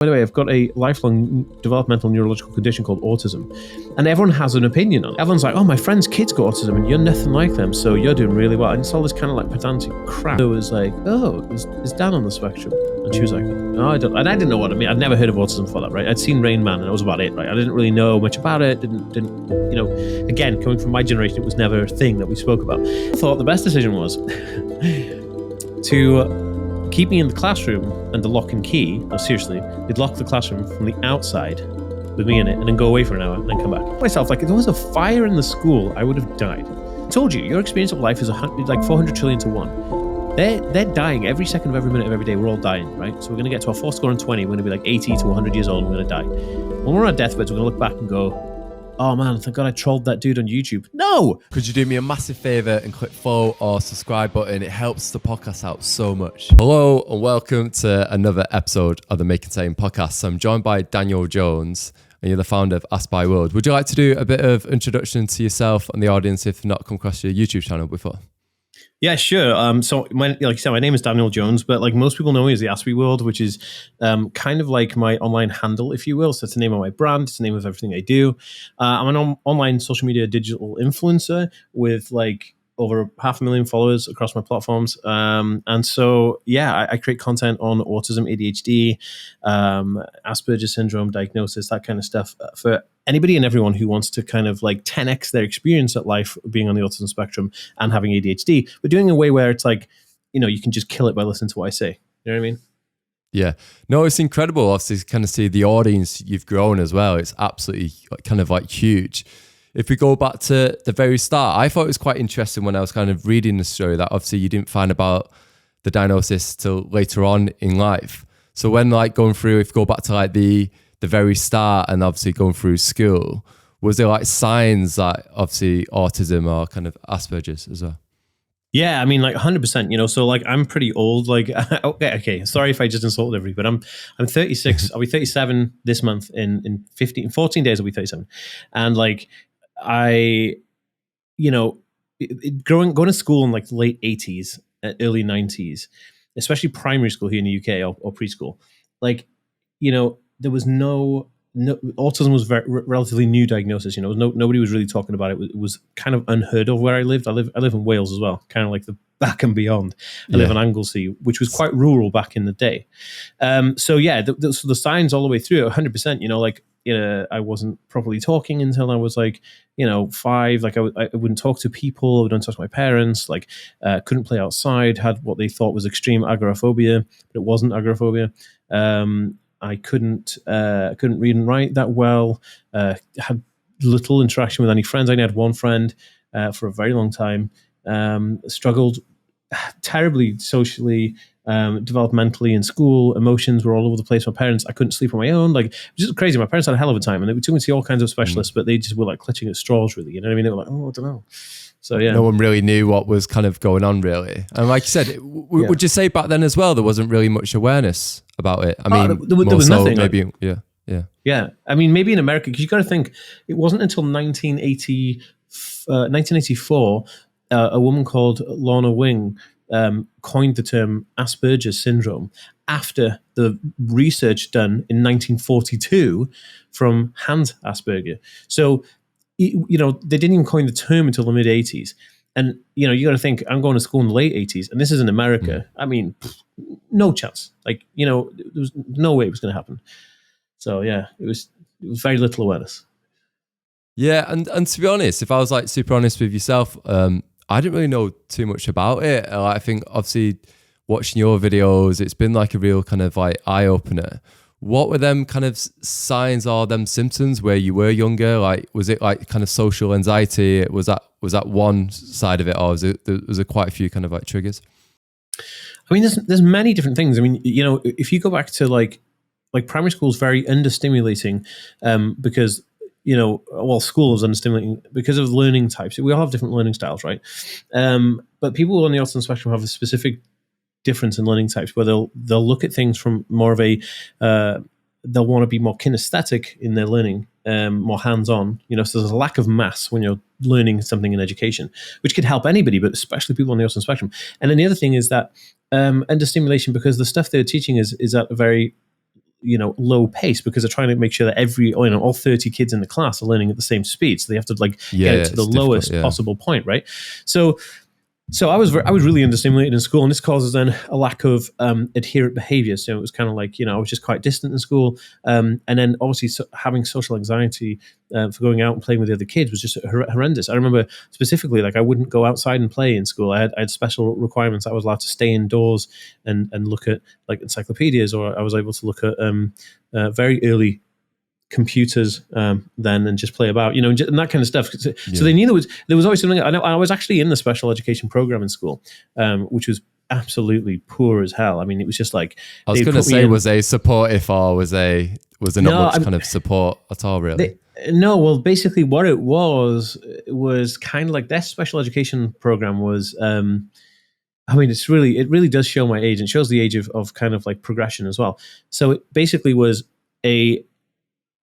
By the way, I've got a lifelong developmental neurological condition called autism, and everyone has an opinion on it. Everyone's like, oh, my friend's kid's got autism and you're nothing like them, so you're doing really well. And it's all this kind of like pedantic crap. It was like, oh, is Dan on the spectrum? And she was like, oh, I don't. And I didn't know what it meant. I'd never heard of autism before that, right? I'd seen Rain Man and that was about it, right? I didn't really know much about it. Didn't, again, coming from my generation, it was never a thing that we spoke about. I thought the best decision was to keep me in the classroom under lock and key. No, seriously, they'd lock the classroom from the outside with me in it and then go away for an hour and then come back. Myself, like, if there was a fire in the school, I would have died. I told you, your experience of life is like 400 trillion to 1. They're dying every second of every minute of every day. We're all dying, right? So we're going to get to our fourth score on 20. We're going to be like 80 to 100 years old and we're going to die. When we're on our deathbeds, we're going to look back and go, oh man, thank God I trolled that dude on YouTube. No! Could you do me a massive favour and click follow or subscribe button? It helps the podcast out so much. Hello and welcome to another episode of the Make and Say podcast. I'm joined by Daniel Jones and you're the founder of Aspie World. Would you like to do a bit of introduction to yourself and the audience if they've not come across your YouTube channel before? Yeah, sure. So, like you said, my name is Daniel Jones, but like most people know me as the Aspie World, which is kind of like my online handle, if you will. So it's the name of my brand. It's the name of everything I do. I'm an online social media digital influencer with like over 500,000 followers across my platforms. And so, yeah, I create content on autism, ADHD, Aspergers syndrome, diagnosis, that kind of stuff for anybody and everyone who wants to kind of like 10x their experience at life being on the autism spectrum and having ADHD, but doing it in a way where it's like, you can just kill it by listening to what I say. You know what I mean? Yeah. No, it's incredible. Obviously, to kind of see the audience you've grown as well. It's absolutely kind of like huge. If we go back to the very start, I thought it was quite interesting when I was kind of reading the story that obviously you didn't find about the diagnosis till later on in life. So when like going through, if you go back to like the very start and obviously going through school, was there like signs that obviously autism or kind of Asperger's as well? Yeah, I mean, like 100%, so like I'm pretty old, like, okay, sorry if I just insulted everybody, but I'm 36, I'll be 37 this month in 14 days I'll be 37. And like, going to school in like the late 80s, early 90s, especially primary school here in the UK or preschool, like, there was no autism was very relatively new diagnosis. Nobody was really talking about it. It was kind of unheard of where I lived. I live in Wales as well, kind of like the back and beyond. I live in Anglesey, which was quite rural back in the day. So the signs all the way through, 100%. I wasn't properly talking until I was like, 5. Like I wouldn't talk to people. I wouldn't talk to my parents. Like couldn't play outside. Had what they thought was extreme agoraphobia, but it wasn't agoraphobia. I couldn't read and write that well. Had little interaction with any friends. I only had one friend for a very long time. Struggled terribly socially, developmentally in school. Emotions were all over the place. My parents, I couldn't sleep on my own. Like, it was just crazy. My parents had a hell of a time, and they took me to see all kinds of specialists, but they just were like clutching at straws, really. You know what I mean? They were like, oh, I don't know. So yeah, no one really knew what was kind of going on, really. And like you said, would you say back then as well there wasn't really much awareness about it? I mean, there was nothing. Maybe, like, yeah. I mean, maybe in America, because you got to think it wasn't until 1984, a woman called Lorna Wing coined the term Asperger's syndrome after the research done in 1942 from Hans Asperger. So, they didn't even coin the term until the mid 80s. And, you got to think, I'm going to school in the late 80s, and this is in America. I mean, no chance. Like, there was no way it was going to happen. So, yeah, it was very little awareness. Yeah, and to be honest, if I was like super honest with yourself, I didn't really know too much about it. I think obviously watching your videos, it's been like a real kind of like eye-opener. What were them kind of signs or them symptoms where you were younger? Like, was it like kind of social anxiety? Was that one side of it, or was there quite a few kind of like triggers? I mean, there's many different things. I mean, if you go back to like primary school is very understimulating, because school is understimulating because of learning types. We all have different learning styles, right? But people on the autism spectrum have a specific difference in learning types where they'll look at things from more of a they'll want to be more kinesthetic in their learning, more hands-on. So there's a lack of mass when you're learning something in education, which could help anybody, but especially people on the autism spectrum. And then the other thing is that understimulation, because the stuff they're teaching is at a very low pace, because they're trying to make sure that all 30 kids in the class are learning at the same speed. So they have to get it to the lowest possible point, right? So I was really understimulated in school, and this causes then a lack of adherent behavior. So it was kind of like, I was just quite distant in school. And then obviously having social anxiety for going out and playing with the other kids was just horrendous. I remember specifically, like, I wouldn't go outside and play in school. I had special requirements. I was allowed to stay indoors and look at like encyclopedias, or I was able to look at very early computers then and just play about, and that kind of stuff. So they knew there was always something. I was actually in the special education program in school, which was absolutely poor as hell. I mean, it was just like, I was going to say, was a supportive, or was there not much kind of support at all, really? No, well, basically what it was kind of like their special education program was, I mean, it really does show my age. It shows the age of kind of like progression as well. So it basically was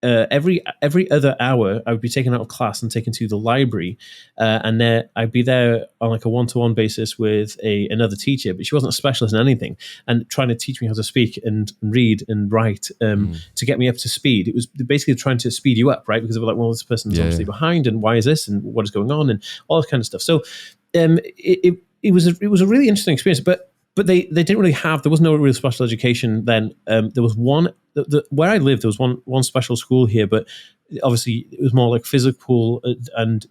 every other hour I would be taken out of class and taken to the library, and there I'd be there on like a one-to-one basis with another teacher, but she wasn't a specialist in anything, and trying to teach me how to speak and read and write to get me up to speed. It was basically trying to speed you up, right? Because they were like, well, this person's obviously behind, and why is this, and what is going on, and all this kind of stuff. So it was a really interesting experience, but they didn't really have, there was no real special education then. There was one, where I lived, there was one special school here, but obviously it was more like physical and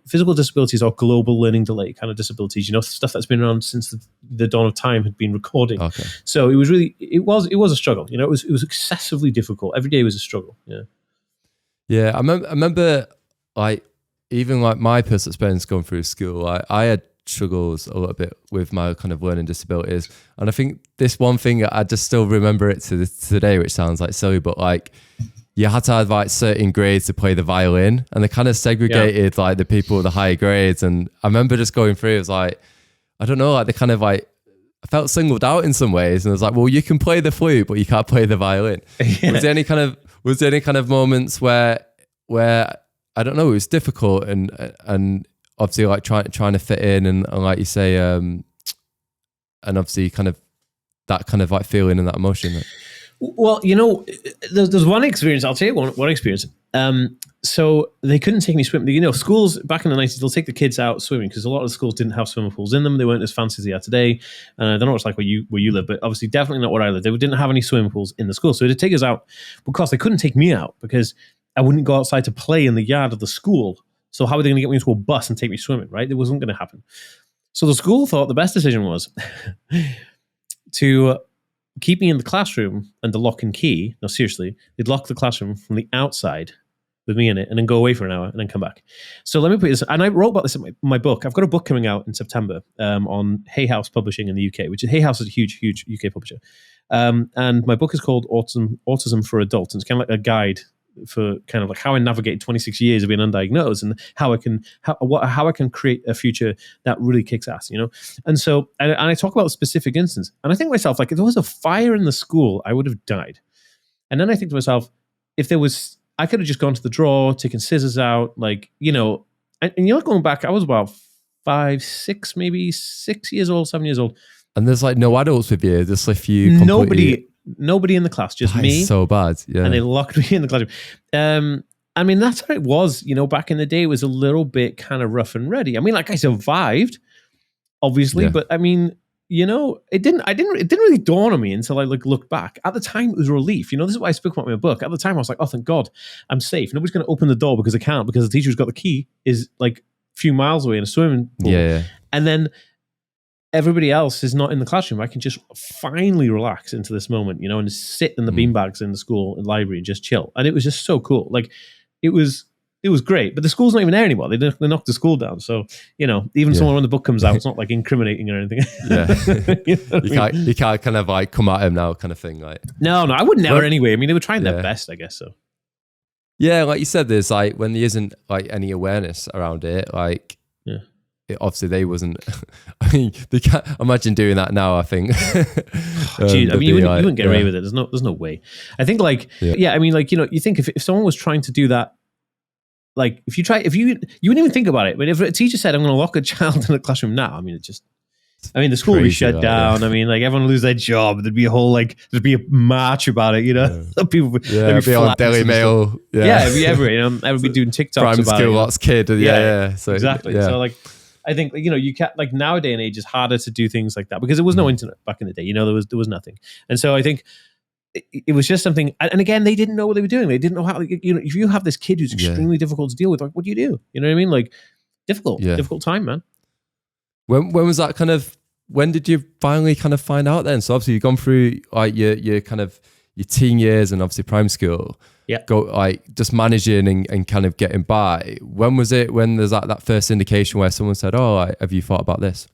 physical disabilities or global learning delay kind of disabilities, stuff that's been around since the dawn of time had been recording. Okay. So it was a struggle. It was excessively difficult. Every day was a struggle. Yeah. Yeah. I remember like, even like my personal experience going through school, I had struggles a little bit with my kind of learning disabilities, and I think this one thing I just still remember it to today, which sounds like silly, but like you had to have like certain grades to play the violin, and they kind of segregated like the people with the higher grades. And I remember just going through, it was like, I don't know, like they kind of like, I felt singled out in some ways, and I was like, well, you can play the flute, but you can't play the violin. Yeah. Was there any kind of moments where I don't know, it was difficult and obviously like trying to fit in and like you say, and obviously kind of that kind of like feeling and that emotion. Well, there's one experience. I'll tell you one experience. So they couldn't take me swimming. Schools back in the 90s, they'll take the kids out swimming because a lot of the schools didn't have swimming pools in them. They weren't as fancy as they are today. I don't know what it's like where you live, but obviously definitely not where I live. They didn't have any swimming pools in the school. So they'd take us out. Of course, they couldn't take me out because I wouldn't go outside to play in the yard of the school. So how are they going to get me into a bus and take me swimming, right? It wasn't going to happen. So the school thought the best decision was to keep me in the classroom under lock and key. No, seriously, they'd lock the classroom from the outside with me in it and then go away for an hour and then come back. So let me put this, and I wrote about this in my book. I've got a book coming out in September on Hay House Publishing in the UK, which is Hay House is a huge UK publisher. And my book is called Autism for Adults. And it's kind of like a guide for kind of like how I navigate 26 years of being undiagnosed and how I can create a future that really kicks ass, And so, and I talk about a specific instance, and I think to myself, like, if there was a fire in the school, I would have died. And then I think to myself, I could have just gone to the drawer, taken scissors out, like, and going back, I was about 5, 6, maybe 6 years old, 7 years old. And there's like no adults with you, just if you completely... Nobody in the class, just me. So bad, yeah. And they locked me in the classroom. I mean, that's what it was. Back in the day, it was a little bit kind of rough and ready. I mean, like I survived, obviously, but I mean, it didn't really dawn on me until I looked back. At the time, it was relief. This is why I spoke about my book. At the time, I was like, oh, thank God, I'm safe. Nobody's going to open the door because I can't, because the teacher who's got the key is like a few miles away in a swimming pool. Yeah. And then everybody else is not in the classroom. I can just finally relax into this moment, and sit in the beanbags in the school and library and just chill. And it was just so cool. Like it was great, but the school's not even there anymore. They knocked the school down. So, even someone when the book comes out, it's not like incriminating or anything. Yeah. You can't kind of like come at him now kind of thing. Like, no, I would never anyway. I mean, they were trying their best, I guess. So. Yeah. Like you said, there's like, when there isn't like any awareness around it, like, obviously they wasn't. I mean, they can't imagine doing that now. I think. Geez, I mean, you wouldn't get away with it. There's no way. I think, like, I mean, like, you think if someone was trying to do that, like, if you wouldn't even think about it. But if a teacher said, "I'm going to lock a child in a classroom now," I mean, it just I mean, the school would be Crazy, shut that, down. yeah. I mean, like everyone would lose their job. There'd be a whole there'd be a march about it. You know, people would Yeah, be on Daily Mail. Yeah, it'd be everywhere. You know, I would be doing TikToks Prime about skill it. lots kid. Yeah. So exactly. Yeah. So like, I think you can't like nowadays and age it's harder to do things like that because there was no internet back in the day. You know, there was nothing, and so I think it was just something. And again, they didn't know what they were doing. They didn't know how. You know, if you have this kid who's extremely difficult to deal with, like, what do? You know what I mean? Like, difficult time, man. When was that kind of? When did you finally kind of find out then? So obviously you've gone through like your kind of your teen years and obviously prime school. Yeah. Go like just managing and kind of getting by. When was it when there's that first indication where someone said, "Oh, have you thought about this?"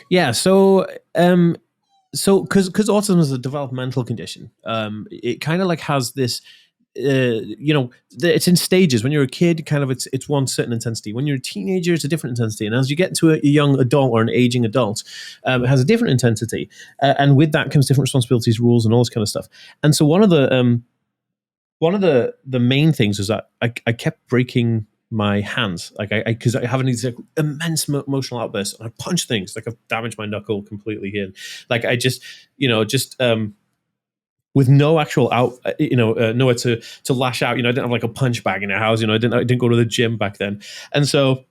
Yeah. So because autism is a developmental condition, it kind of like has this. It's in stages. When you're a kid, kind of it's one certain intensity. When you're a teenager, it's a different intensity. And as you get to a young adult or an aging adult, it has a different intensity. And with that comes different responsibilities, rules, and all this kind of stuff. And so one of the main things is that I kept breaking my hands, like because I have these like immense emotional outbursts, and I punch things, like I've damaged my knuckle completely here. Like I just with no actual nowhere to lash out. I didn't have like a punch bag in the house. I didn't go to the gym back then, and so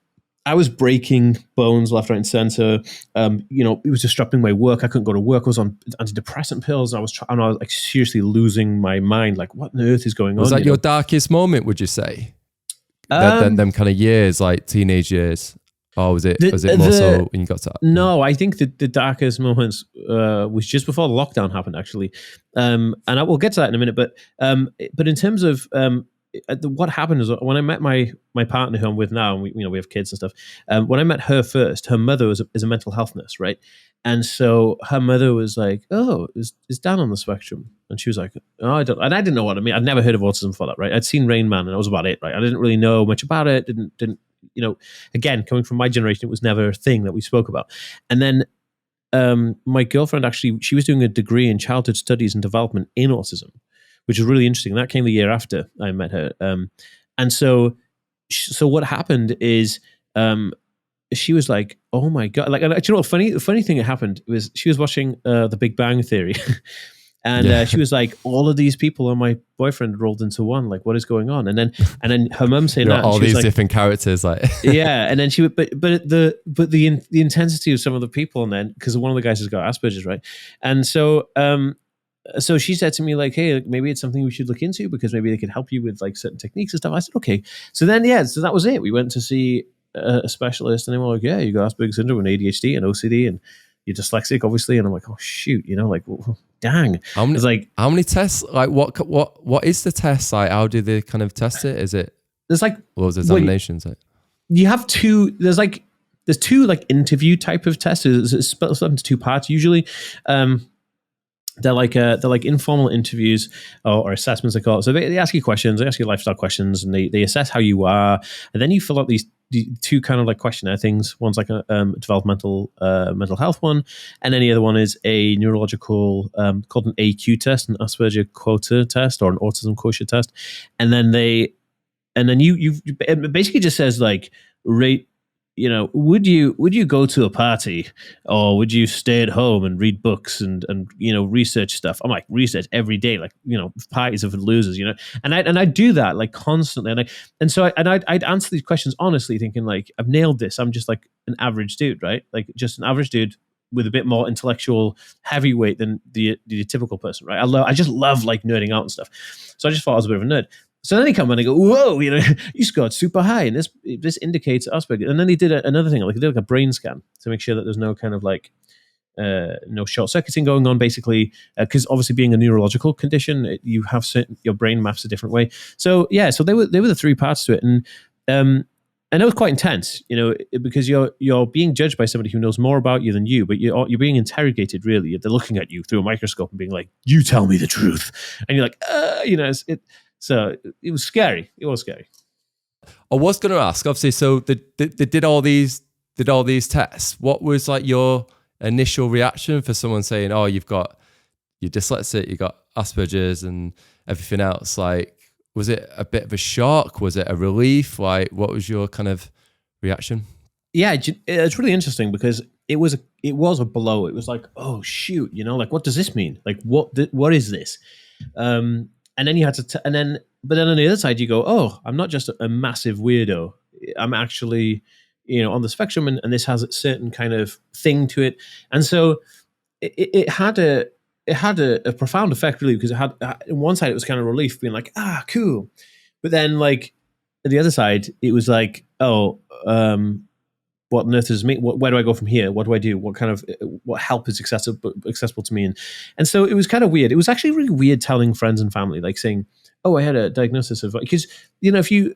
I was breaking bones left, right, and center. It was disrupting my work. I couldn't go to work. I was on antidepressant pills. I was like seriously losing my mind. Like, what on earth is going on? Was that your darkest moment? Would you say? Them kind of years, like teenage years. Or was it more so when you got to that? No, I think that the darkest moments was just before the lockdown happened, actually. And I will get to that in a minute. But in terms of what happened is when I met my partner who I'm with now, and we have kids and stuff. When I met her first, her mother is a mental health nurse, right? And so her mother was like, "Oh, is Dan on the spectrum?" And she was like, "Oh, I don't." And I didn't know what I mean. I'd never heard of autism before that, right? I'd seen Rain Man, and that was about it, right? I didn't really know much about it. Didn't. Again, coming from my generation, it was never a thing that we spoke about. And then my girlfriend, actually, she was doing a degree in childhood studies and development in autism, which is really interesting. That came the year after I met her. And so what happened is she was like, "Oh my God." Like, and you know what, the funny thing that happened was she was watching The Big Bang Theory. And she was like, "All of these people and my boyfriend rolled into one. Like, what is going on?" And then her mum saying that all these different characters, like yeah. And then she would, but the intensity of some of the people, and then because one of the guys has got Aspergers, right? And so so she said to me like, "Hey, maybe it's something we should look into because maybe they could help you with like certain techniques and stuff." I said, "Okay." So then so that was it. We went to see a specialist, and they were like, "Yeah, you got Asperger's syndrome and ADHD and OCD and you're dyslexic, obviously." And I'm like, "Oh shoot," like, well, dang. How many tests? Like, what is the test? Like, how do they kind of test it? Is it there's like those examinations? You have two. There's two like interview type of tests. It's split up into two parts usually. They're like informal interviews or assessments, they call it. So they ask you questions, they ask you lifestyle questions, and they assess how you are, and then you fill out these two kind of like questionnaire things. One's like a developmental mental health one, and then the other one is a neurological called an AQ test, an Asperger quota test, or an autism quotient test, and then you it basically just says like rate. Would you go to a party or would you stay at home and read books and research stuff? I'm like, research every day, like, parties are for losers, and I do that like constantly. And so I'd answer these questions honestly thinking like, I've nailed this. I'm just like an average dude, right? Like just an average dude with a bit more intellectual heavyweight than the typical person, right? I just love like nerding out and stuff. So I just thought I was a bit of a nerd. So then they come and they go, "Whoa, you scored super high, and this indicates Asperger." And then they did another thing, like they did like a brain scan to make sure that there's no kind of like no short circuiting going on, basically, because obviously being a neurological condition, you have your brain maps a different way. So yeah, so they were the three parts to it, and it was quite intense, because you're being judged by somebody who knows more about you than you, but you're being interrogated. Really, they're looking at you through a microscope and being like, "You tell me the truth," and you're like, So it was scary. It was scary. I was going to ask, obviously, so they did all these tests. What was like your initial reaction for someone saying, "Oh, you're dyslexic, you got Asperger's and everything else"? Like, was it a bit of a shock? Was it a relief? Like, what was your kind of reaction? Yeah, it's really interesting because it was a blow. It was like, oh shoot, like what does this mean? Like what is this? And then you had to, but then on the other side you go, oh, I'm not just a massive weirdo. I'm actually, on the spectrum, and this has a certain kind of thing to it. And so it had a profound effect, really, because it had, on one side it was kind of relief, being like, cool, but then like at the other side it was like, oh, what on earth does me? Where do I go from here? What do I do? What help is accessible to me? And so it was kind of weird. It was actually really weird telling friends and family, like saying, "Oh, I had a diagnosis of," because if you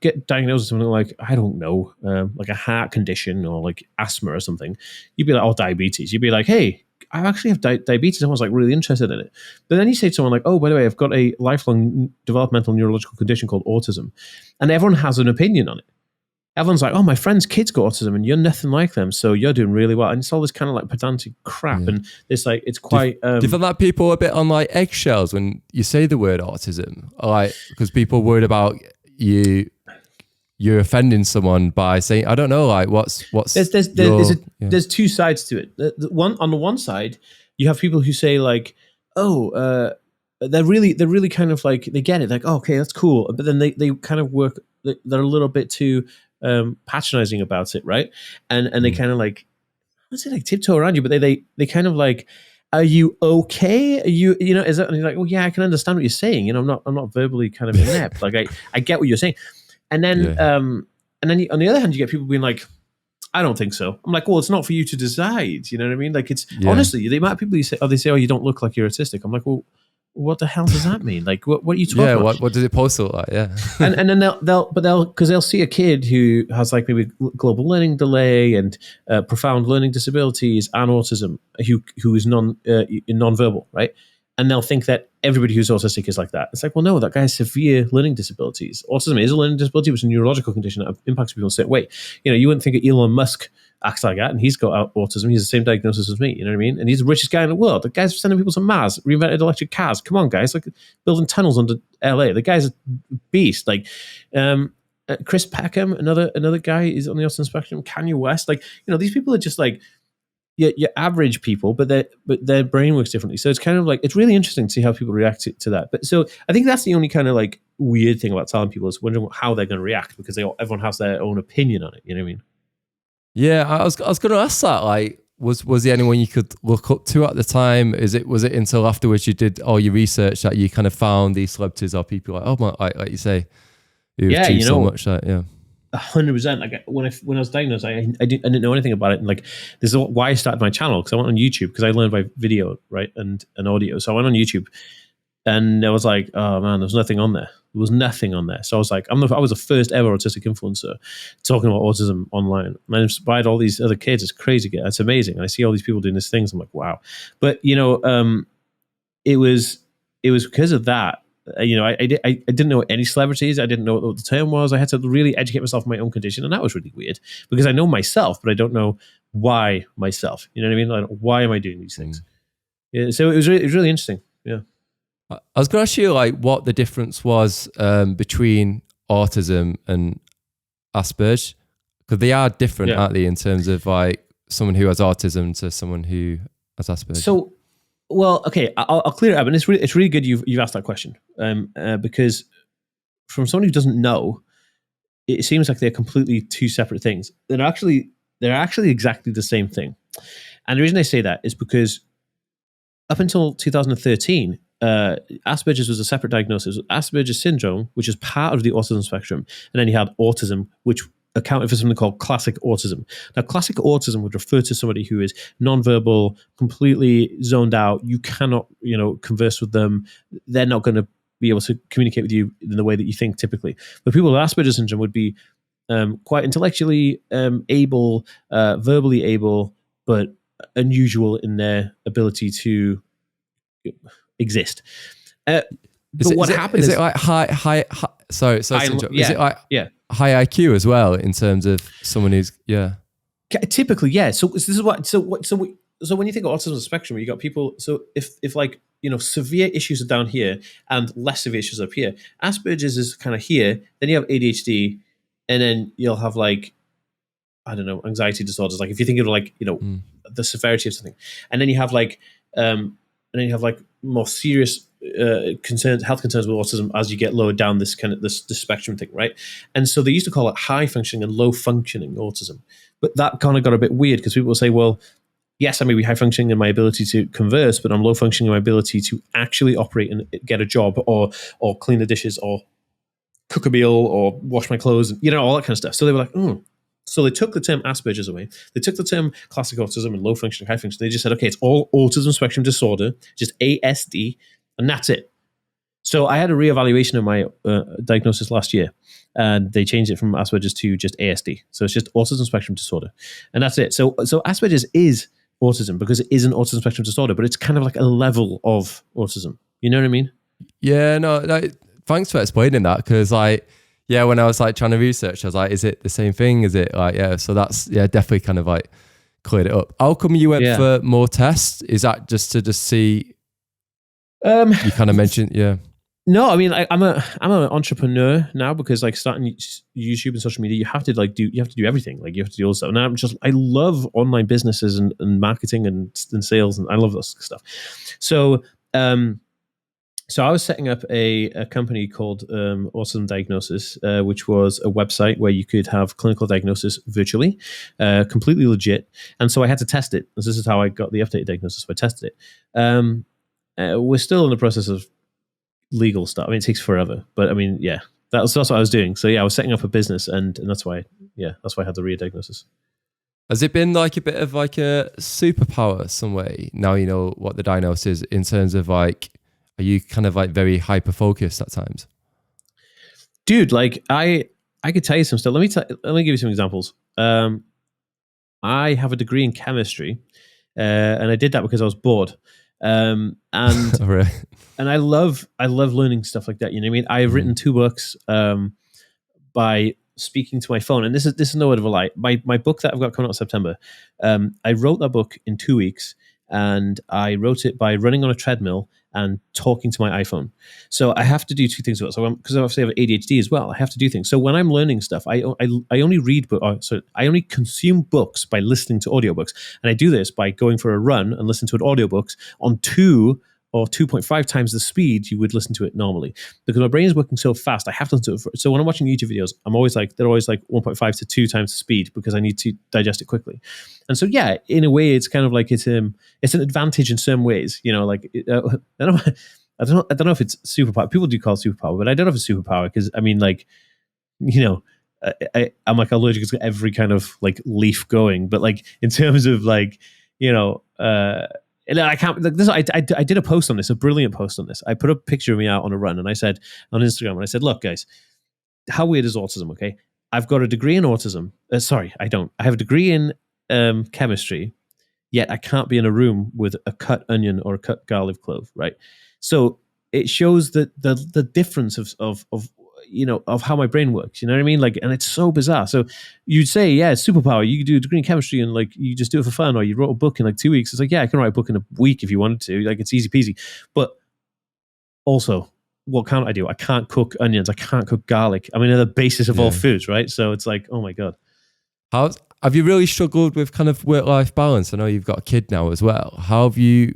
get diagnosed with something like, I don't know, like a heart condition or like asthma or something, you'd be like, oh, diabetes. You'd be like, hey, I actually have diabetes. Someone's like really interested in it. But then you say to someone like, oh, by the way, I've got a lifelong developmental neurological condition called autism, and everyone has an opinion on it. Everyone's like, oh, my friend's kids got autism and you're nothing like them, so you're doing really well. And it's all this kind of like pedantic crap. Yeah. And it's like, it's quite... Do you find that people are a bit on like eggshells when you say the word autism? Like, because people are worried about you're offending someone by saying, I don't know, like what's there's two sides to it. On the one side, you have people who say like, oh, they're really kind of like, they get it, like, oh, okay, that's cool. But then they kind of work, they're a little bit too patronizing about it, right? And they kind of like, I would say like tiptoe around you, but they kind of like, are you okay? Are you is that? And you're like, well, yeah, I can understand what you're saying. I'm not verbally kind of inept. Like I get what you're saying. And then on the other hand, you get people being like, I don't think so. I'm like, well, it's not for you to decide. You know what I mean? Like, it's honestly, the amount of people they say, oh, you don't look like you're autistic. I'm like, well, what the hell does that mean? Like, what are you talking about? What does it post look like? Yeah. and then they'll see a kid who has like maybe global learning delay and profound learning disabilities and autism, who is nonverbal, right? And they'll think that everybody who's autistic is like that. It's like, well, no, that guy has severe learning disabilities. Autism is a learning disability, which is a neurological condition that impacts people in a certain way. You wouldn't think of Elon Musk acts like that, and he's got autism. He's the same diagnosis as me. You know what I mean? And he's the richest guy in the world. The guy's sending people to Mars, reinvented electric cars. Come on, guys! Like building tunnels under LA. The guy's a beast. Like Chris Peckham, another guy is on the autism spectrum. Kanye West. Like these people are just like your average people, but their brain works differently. So it's kind of like, it's really interesting to see how people react to that. But so I think that's the only kind of like weird thing about telling people, is wondering how they're going to react, because everyone has their own opinion on it. You know what I mean? Yeah, I was going to ask that. Like, was there anyone you could look up to at the time? Was it until afterwards you did all your research that you kind of found these celebrities or people like, oh my, like you say, who've achieved so much that, yeah. 100%. Like when I was diagnosed, I didn't know anything about it, and like this is why I started my channel, because I went on YouTube, because I learned by video, right, and audio. So I went on YouTube, and I was like, oh man, there's nothing on there. There was nothing on there. So I was like, I was the first ever autistic influencer talking about autism online. And I inspired all these other kids. It's crazy. It's amazing. And I see all these people doing these things. I'm like, wow. But it was because of that. I didn't know any celebrities. I didn't know what the term was. I had to really educate myself on my own condition, and that was really weird, because I know myself, but I don't know why myself. You know what I mean? Like, why am I doing these things? Yeah. So it was really interesting. Yeah. I was going to ask you like what the difference was between autism and Aspergers, because they are different, aren't they, in terms of like someone who has autism to someone who has Aspergers? So. Well, okay, I'll clear it up, and it's really good you've asked that question, because from someone who doesn't know, it seems like they're completely two separate things. They're actually exactly the same thing, and the reason I say that is because up until 2013, Asperger's was a separate diagnosis. Asperger's syndrome, which is part of the autism spectrum, and then you had autism, which accounted for something called classic autism. Now, classic autism would refer to somebody who is nonverbal, completely zoned out. You cannot, converse with them. They're not going to be able to communicate with you in the way that you think typically. But people with Asperger's syndrome would be quite intellectually able, verbally able, but unusual in their ability to exist. But what happens is it like high sorry, is it like high IQ as well, in terms of someone who's typically, yeah. So this is so when you think of autism spectrum, you got people. So if like severe issues are down here and less severe issues up here, Asperger's is kind of here. Then you have ADHD, and then you'll have like I don't know, anxiety disorders. Like if you think of like, the severity of something, and then you have like, more serious concerns, health concerns with autism as you get lower down this kind of this spectrum thing, right? And so they used to call it high functioning and low functioning autism, but that kind of got a bit weird because people will say, well, yes, I may be high functioning in my ability to converse, but I'm low functioning in my ability to actually operate and get a job, or clean the dishes, or cook a meal, or wash my clothes, and all that kind of stuff. So they were like, So they took the term Asperger's away. They took the term classic autism and low functioning, high functioning. They just said, okay, it's all autism spectrum disorder, just ASD, and that's it. So I had a reevaluation of my diagnosis last year, and they changed it from Asperger's to just ASD. So it's just autism spectrum disorder, and that's it. So Asperger's is autism because it is an autism spectrum disorder, but it's kind of like a level of autism. You know what I mean? Yeah, no, thanks for explaining that, because like, yeah, when I was like trying to research, I was like, is it the same thing? Is it like, yeah, so that's, yeah, definitely kind of like cleared it up. How come you went for more tests? Is that just to see, you kind of mentioned, yeah. No, I mean, I'm an entrepreneur now, because like starting YouTube and social media, you have to do everything. Like you have to do all this stuff. And I love online businesses and marketing and sales, and I love this stuff. So, so I was setting up a company called Autism Diagnosis, which was a website where you could have clinical diagnosis virtually, completely legit. And so I had to test it. This is how I got the updated diagnosis. So I tested it. We're still in the process of legal stuff. I mean, it takes forever, but I mean, yeah, that's what I was doing. So yeah, I was setting up a business, and that's why I had the re-diagnosis. Has it been like a bit of like a superpower some way? Now you know what the diagnosis is, in terms of like, are you kind of like very hyper focused at times? Dude, like I could tell you some stuff. Let me give you some examples. I have a degree in chemistry, and I did that because I was bored. And Right. And I love learning stuff like that. You know what I mean? I've written 2 books by speaking to my phone, and this is no word of a lie. My book that I've got coming out in September, I wrote that book in 2 weeks, and I wrote it by running on a treadmill and talking to my iPhone. So I have to do 2 things with it. So because obviously I have ADHD as well, I have to do things. So when I'm learning stuff, I only read I only consume books by listening to audiobooks, and I do this by going for a run and listening to an audiobooks on 2 or 2.5 times the speed you would listen to it normally, because my brain is working so fast. I have to listen to it. So when I'm watching YouTube videos, they're always like 1.5 to 2 times the speed, because I need to digest it quickly. And so, yeah, in a way, it's kind of like it's an advantage in some ways. Like I don't know if it's superpower. People do call it superpower, but I don't know if it's superpower, because I mean, like, I'm like allergic to every kind of like leaf going, but like in terms of like, and I can't like this. I did a post on this, a brilliant post on this. I put a picture of me out on a run, and I said on Instagram, and I said, look, guys, how weird is autism? Okay, I've got a degree in autism. Sorry, I don't. I have a degree in chemistry, yet I can't be in a room with a cut onion or a cut garlic clove, right? So it shows that the difference of how my brain works. You know what I mean? Like, and it's so bizarre. So you'd say, yeah, it's superpower. You could do a degree in chemistry and like you just do it for fun, or you wrote a book in like 2 weeks. It's like, yeah, I can write a book in a week if you wanted to. Like, it's easy peasy. But also, what can't I do? I can't cook onions. I can't cook garlic. I mean, they're the basis of all foods, right? So it's like, oh my God. Have you really struggled with kind of work-life balance? I know you've got a kid now as well. How have you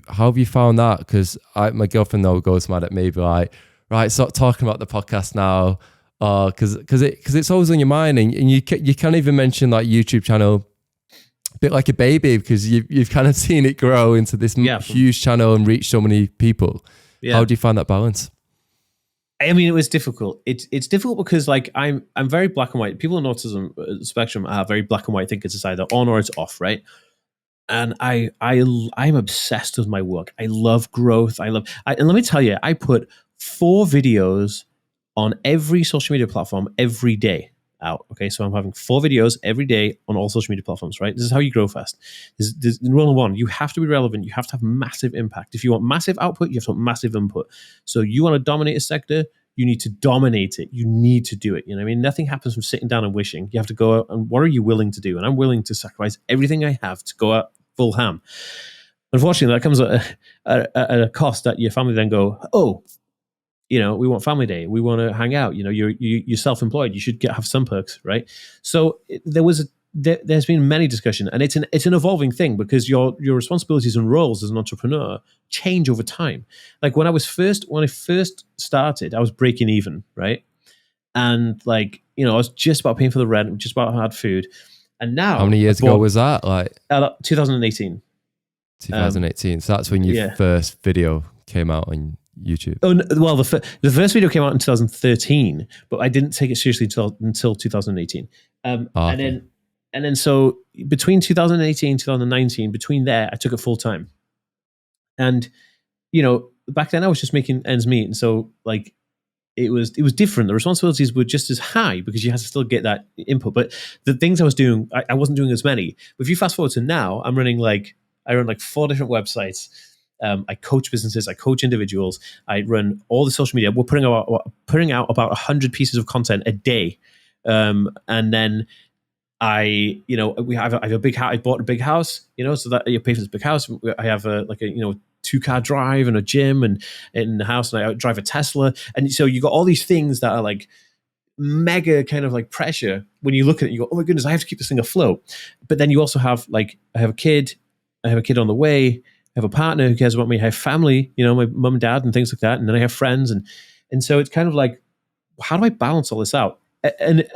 found that? Because my girlfriend though goes mad at me, but like, right, stop talking about the podcast now, because it's always on your mind, and you can't even mention like YouTube channel, a bit like a baby, because you've kind of seen it grow into this huge channel and reach so many people. Yeah. How do you find that balance? I mean, it was difficult. It's difficult because like I'm very black and white. People on autism spectrum are very black and white. Think it's either on or it's off, right? And I'm obsessed with my work. I love growth. And let me tell you, I put 4 videos on every social media platform every day out. Okay, so I'm having 4 videos every day on all social media platforms, right? This is how you grow fast. This rule number 1, you have to be relevant. You have to have massive impact. If you want massive output, you have to want massive input. So you want to dominate a sector, you need to dominate it. You need to do it. You know what I mean? Nothing happens from sitting down and wishing. You have to go out, and what are you willing to do? And I'm willing to sacrifice everything I have to go out full ham. Unfortunately, that comes at a cost that your family then go, oh, we want family day. We want to hang out. You're self-employed. You should have some perks, right? So there was there's been many discussion, and it's an evolving thing because your responsibilities and roles as an entrepreneur change over time. Like when I first started, I was breaking even, right? And like, I was just about paying for the rent, just about had food. And now, How many years ago was that? Like 2018. 2018. So that's when your first video came out on YouTube. Oh well, the first video came out in 2013, but I didn't take it seriously until 2018. Okay. And then so between 2018 2019, between there, I took it full time. And back then I was just making ends meet, and so like it was different. The responsibilities were just as high because you had to still get that input. But the things I was doing, I wasn't doing as many. But if you fast forward to now, I run like 4 different websites. I coach businesses, I coach individuals, I run all the social media. We're putting out about 100 pieces of content a day. And then I have a big house. I bought a big house, so that you pay for this big house. I have a 2-car drive and a gym and in the house, and I drive a Tesla. And so you got all these things that are like mega kind of like pressure. When you look at it, you go, oh my goodness, I have to keep this thing afloat. But then you also have like, I have a kid on the way. I have a partner who cares about me. I have family, my mum and dad and things like that. And then I have friends. And so it's kind of like, how do I balance all this out? And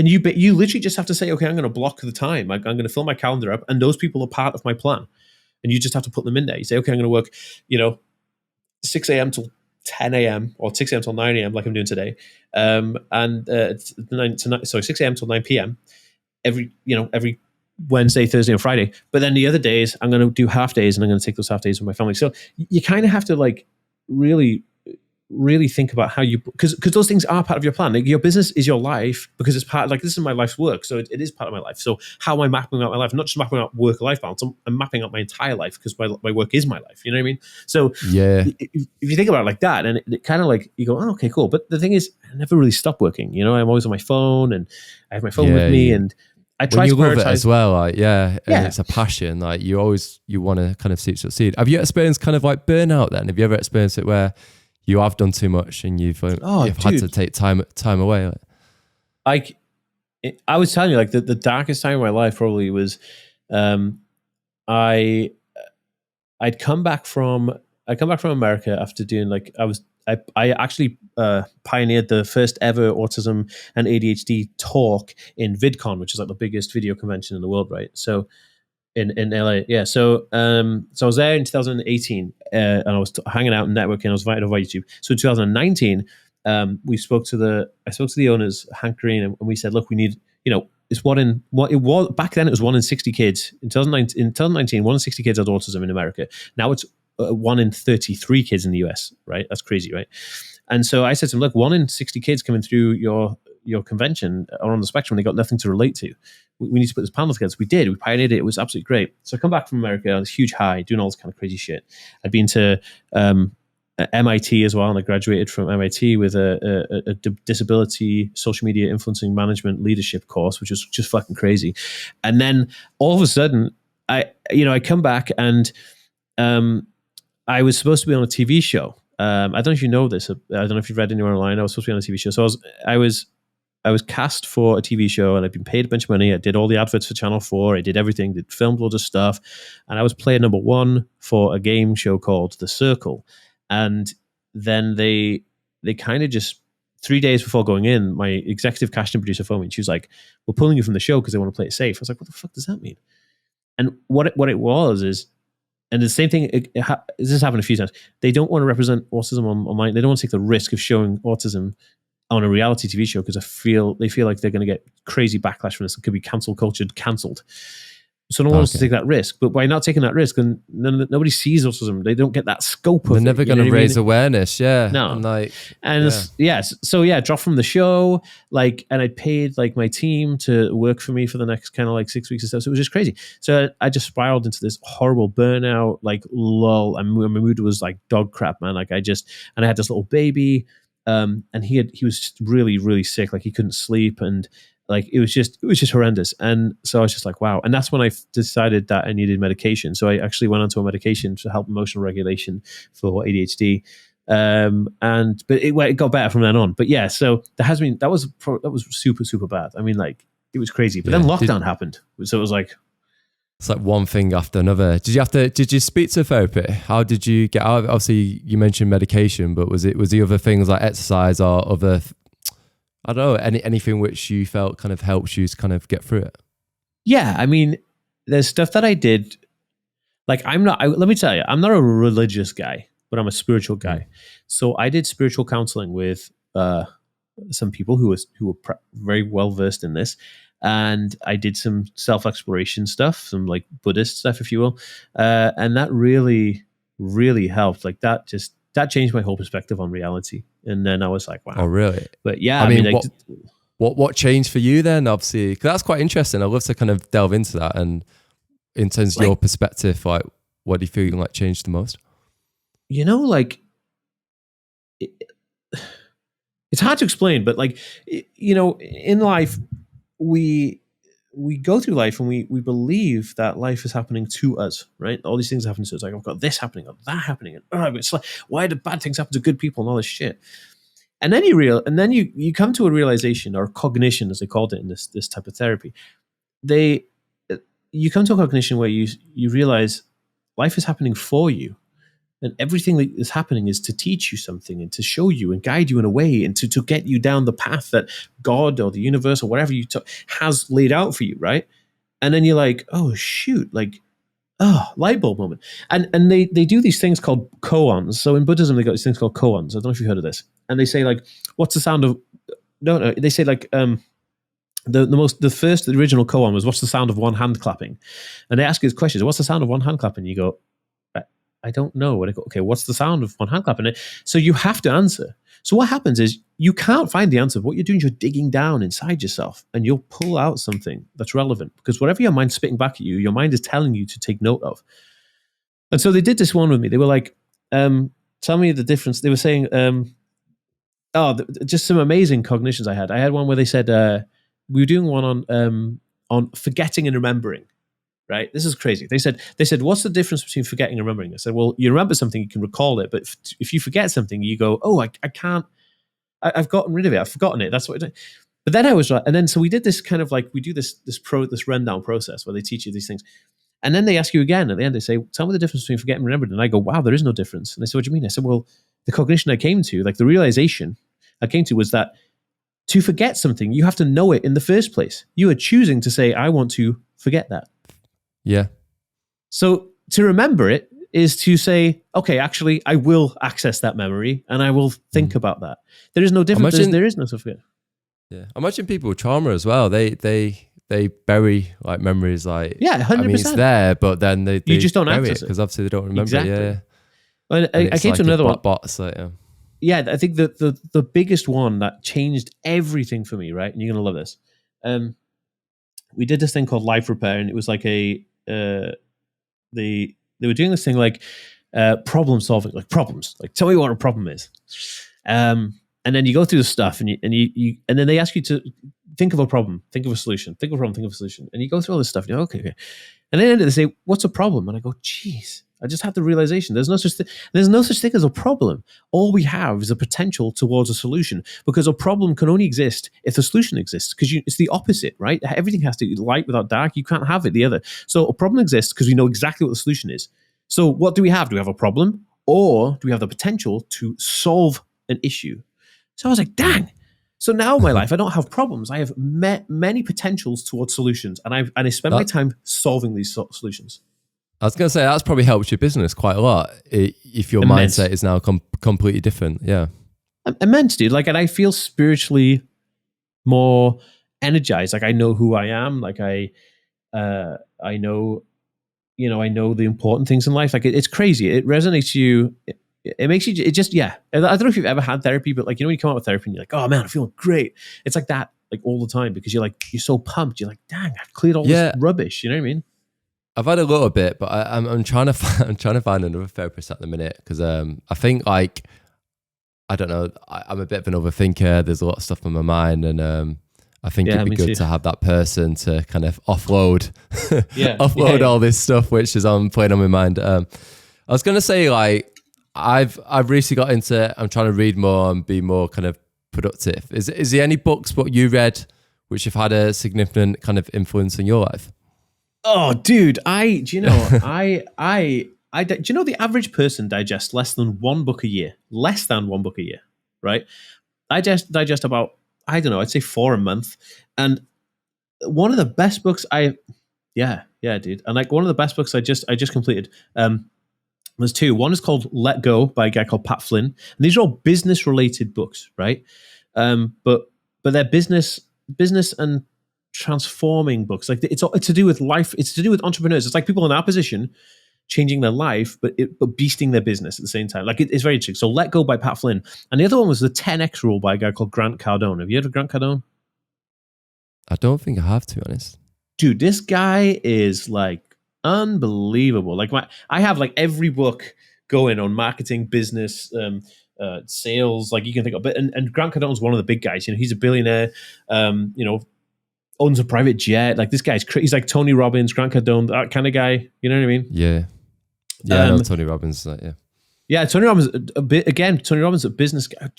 you literally just have to say, okay, I'm going to block the time. I'm going to fill my calendar up, and those people are part of my plan. And you just have to put them in there. You say, okay, I'm going to work, 6 a.m. till 10 a.m. or 6 a.m. till 9 a.m. like I'm doing today. And 6 a.m. till 9 p.m. every Wednesday, Thursday, and Friday. But then the other days, I'm going to do half days, and I'm going to take those half days with my family. So you kind of have to like really think about how you, because those things are part of your plan. Like your business is your life because it's part, like this is my life's work. So it is part of my life. So how am I mapping out my life? I'm not just mapping out work-life balance. I'm mapping out my entire life because my work is my life. You know what I mean? So yeah, if you think about it like that, and it kind of like, you go, oh, okay, cool. But the thing is, I never really stop working. I'm always on my phone, and I have my phone with me, and I try to love it as well. Like, and it's a passion. Like you want to kind of see it succeed. Have you experienced kind of like burnout then? Have you ever experienced it where you have done too much and you've had to take time away? I was telling you, like the darkest time of my life probably was, I'd come back from America after doing like, I actually pioneered the first ever autism and ADHD talk in VidCon, which is like the biggest video convention in the world, right? So in LA, yeah. So so I was there in 2018, and I was hanging out and networking. I was invited over YouTube. So in 2019, I spoke to the owners, Hank Green, and we said, look, we need, it's back then it was 1 in 60 kids. In 2019, 1 in 60 kids had autism in America. Now it's 1 in 33 kids in the US, right? That's crazy, right? And so I said to him, look, 1 in 60 kids coming through your convention are on the spectrum. They got nothing to relate to. We need to put this panel together. So we did. We pioneered it. It was absolutely great. So I come back from America on this huge high, doing all this kind of crazy shit. I'd been to MIT as well, and I graduated from MIT with a disability social media influencing management leadership course, which was just fucking crazy. And then all of a sudden, I come back, and I was supposed to be on a TV show. I don't know if you know this. I don't know if you've read anywhere online. I was supposed to be on a TV show. So I was cast for a TV show, and I'd been paid a bunch of money. I did all the adverts for Channel 4. I did everything, filmed loads of stuff. And I was player number 1 for a game show called The Circle. And then they kind of just, 3 days before going in, my executive casting producer phoned me, and she was like, we're pulling you from the show because they want to play it safe. I was like, what the fuck does that mean? And what it was is, and the same thing, this has happened a few times. They don't want to represent autism online. They don't want to take the risk of showing autism on a reality TV show because they feel like they're going to get crazy backlash from this. It could be cancelled. So no one wants to take that risk. But by not taking that risk, then nobody sees autism. They don't get that scope of it. They're never going to raise awareness. Yeah. No. Drop from the show. Like, and I paid like my team to work for me for the next kind of like 6 weeks or so. So it was just crazy. So I just spiraled into this horrible burnout, like lull. And my mood was like dog crap, man. Like and I had this little baby. And he was really, really sick. Like he couldn't sleep, and like it was just horrendous. And so I was just like, wow. And that's when I decided that I needed medication. So I actually went onto a medication to help emotional regulation for ADHD. But it got better from then on. But yeah, so that was super, super bad. I mean, like It was crazy. But then lockdown happened. So it was like, it's like one thing after another. Did you speak to therapy? How did you get out of it? Obviously you mentioned medication, but was the other things like exercise or other, I don't know, anything which you felt kind of helps you to kind of get through it? Yeah. I mean, there's stuff that I did. Like let me tell you, I'm not a religious guy, but I'm a spiritual guy. So I did spiritual counseling with some people who were very well versed in this. And I did some self-exploration stuff, some like Buddhist stuff, if you will. And that really, really helped. Like that changed my whole perspective on reality. And then I was like, wow. Oh, really? But yeah, I mean what changed for you then? Obviously, because that's quite interesting. I'd love to kind of delve into that. And in terms of your perspective, like what do you feel like changed the most? You know, like it's hard to explain, but like, you know, in life, we go through life and we believe that life is happening to us, right? All these things happen to us. Like, I've got this happening or that happening. And it's like, why do bad things happen to good people and all this shit? And then you come to a realization, or cognition, as they called it in this type of therapy. You come to a cognition where you realize life is happening for you. And everything that is happening is to teach you something and to show you and guide you in a way and to get you down the path that God or the universe or whatever has laid out for you, right? And then you're like, oh, shoot, like, light bulb moment. And they do these things called koans. So in Buddhism, they got these things called koans. I don't know if you've heard of this. And they say, like, what's the sound of... No, they say, like... The original koan was, what's the sound of one hand clapping? And they ask you this question, what's the sound of one hand clapping? You go, I don't know. Okay, what's the sound of one hand clapping? So you have to answer. So what happens is you can't find the answer. What you're doing is you're digging down inside yourself and you'll pull out something that's relevant, because whatever your mind's spitting back at you, your mind is telling you to take note of. And so they did this one with me. They were like, tell me the difference. They were saying, just some amazing cognitions I had. I had one where they said, we were doing one on forgetting and remembering. Right? This is crazy. They said, what's the difference between forgetting and remembering? I said, well, you remember something, you can recall it. But if you forget something, you go, oh, I can't, I've gotten rid of it. I've forgotten it. That's what it is. But then I was right. And then, so we did this kind of like, we do this rundown process where they teach you these things. And then they ask you again at the end, they say, tell me the difference between forgetting and remembering. And I go, wow, there is no difference. And they said, what do you mean? I said, well, the cognition I came to, like the realization I came to was that to forget something, you have to know it in the first place. You are choosing to say, I want to forget that. Yeah. So to remember it is to say, okay, actually, I will access that memory and I will think about that. There is no difference. There is no forget. Yeah. I imagine people with trauma as well. They bury like memories, like 100%. I mean, it's there, but then they you just don't bury access it because obviously they don't remember. Exactly. It. Yeah. And I came like to another one. Bots, like, yeah, I think the biggest one that changed everything for me, right? And you're gonna love this. We did this thing called life repair, and it was like they were doing this thing like problem solving, like problems, like tell me what a problem is. And then you go through the stuff, and then they ask you to think of a problem, think of a solution, think of a problem, think of a solution, and you go through all this stuff. And you're okay. And then they say, "What's a problem?" And I go, "Geez, I just had the realization there's no such thing as a problem. All we have is a potential towards a solution, because a problem can only exist if the solution exists. Because it's the opposite, right? Everything has to be light without dark. You can't have it the other. So a problem exists because we know exactly what the solution is. So what do we have? Do we have a problem, or do we have the potential to solve an issue?" So I was like, "Dang." So now in my life, I don't have problems. I have many potentials towards solutions, and I spend my time solving these solutions. I was going to say, that's probably helped your business quite a lot if your mindset is now completely different. Yeah. Immense, dude. Like, and I feel spiritually more energized. Like, I know who I am. Like, I know, I know the important things in life. Like, it's crazy. It resonates you. It makes you, it just, yeah. I don't know if you've ever had therapy, but like, when you come out with therapy and you're like, oh man, I'm feeling great. It's like that, like all the time, because you're so pumped. You're like, dang, I've cleared all this rubbish. You know what I mean? I've had a little bit, but I'm trying to find another therapist at the minute, because I think, like, I don't know, I'm a bit of an overthinker. There's a lot of stuff on my mind, and I think it'd be good to have that person to kind of offload all this stuff which is playing on my mind. I was going to say, like, I've recently got into, I'm trying to read more and be more kind of productive. Is there any books what you read which have had a significant kind of influence on your life? Oh, dude, do you know, do you know the average person digests less than one book a year? Less than one book a year, right? I digest about, I don't know, I'd say 4 a month. And one of the best books yeah, dude. And like one of the best books I just completed, there's two. One is called Let Go by a guy called Pat Flynn. And these are all business related books, right? But they're business and transforming books. Like it's to do with life. It's to do with entrepreneurs. It's like people in our position changing their life, but beasting their business at the same time. Like it's very interesting. So Let Go by Pat Flynn. And the other one was the 10X Rule by a guy called Grant Cardone. Have you heard of Grant Cardone? I don't think I have, to be honest. Dude, this guy is like unbelievable. Like I have like every book going on marketing, business, sales, like you can think of it. And Grant Cardone's one of the big guys. You know, he's a billionaire. You know, owns a private jet. Like this guy's he's like Tony Robbins, Grant Cardone, that kind of guy. You know what I mean? Yeah, I know Tony Robbins. Yeah, Tony Robbins Tony Robbins, a business guy.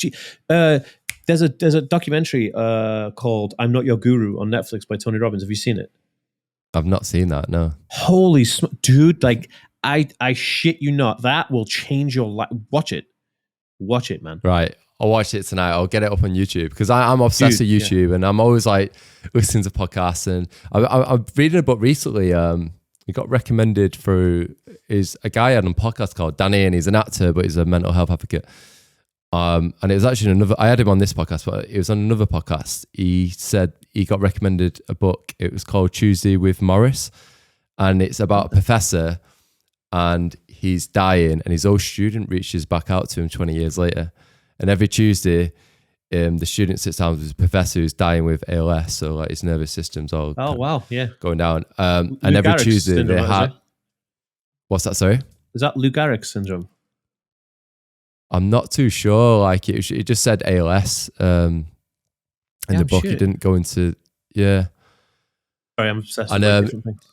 There's a documentary called "I'm Not Your Guru" on Netflix by Tony Robbins. Have you seen it? I've not seen that. No. Holy dude! Like I shit you not, that will change your life. Watch it, man. Right. I'll watch it tonight. I'll get it up on YouTube because I'm obsessed with YouTube and I'm always like listening to podcasts. And I'm reading a book recently. It got recommended through a guy on a podcast called Danny, and he's an actor, but he's a mental health advocate. And it was actually I had him on this podcast, but it was on another podcast. He said he got recommended a book. It was called Tuesday with Morris, and it's about a professor and he's dying and his old student reaches back out to him 20 years later. And every Tuesday, the student sits down with his professor who's dying with ALS, so like his nervous system's all going down. And every Gehrig's Tuesday syndrome, they had... What's that, sorry? Is that Lou Gehrig's syndrome? I'm not too sure. Like it just said ALS in the book. It didn't go into... Yeah. Sorry, I'm obsessed with different things.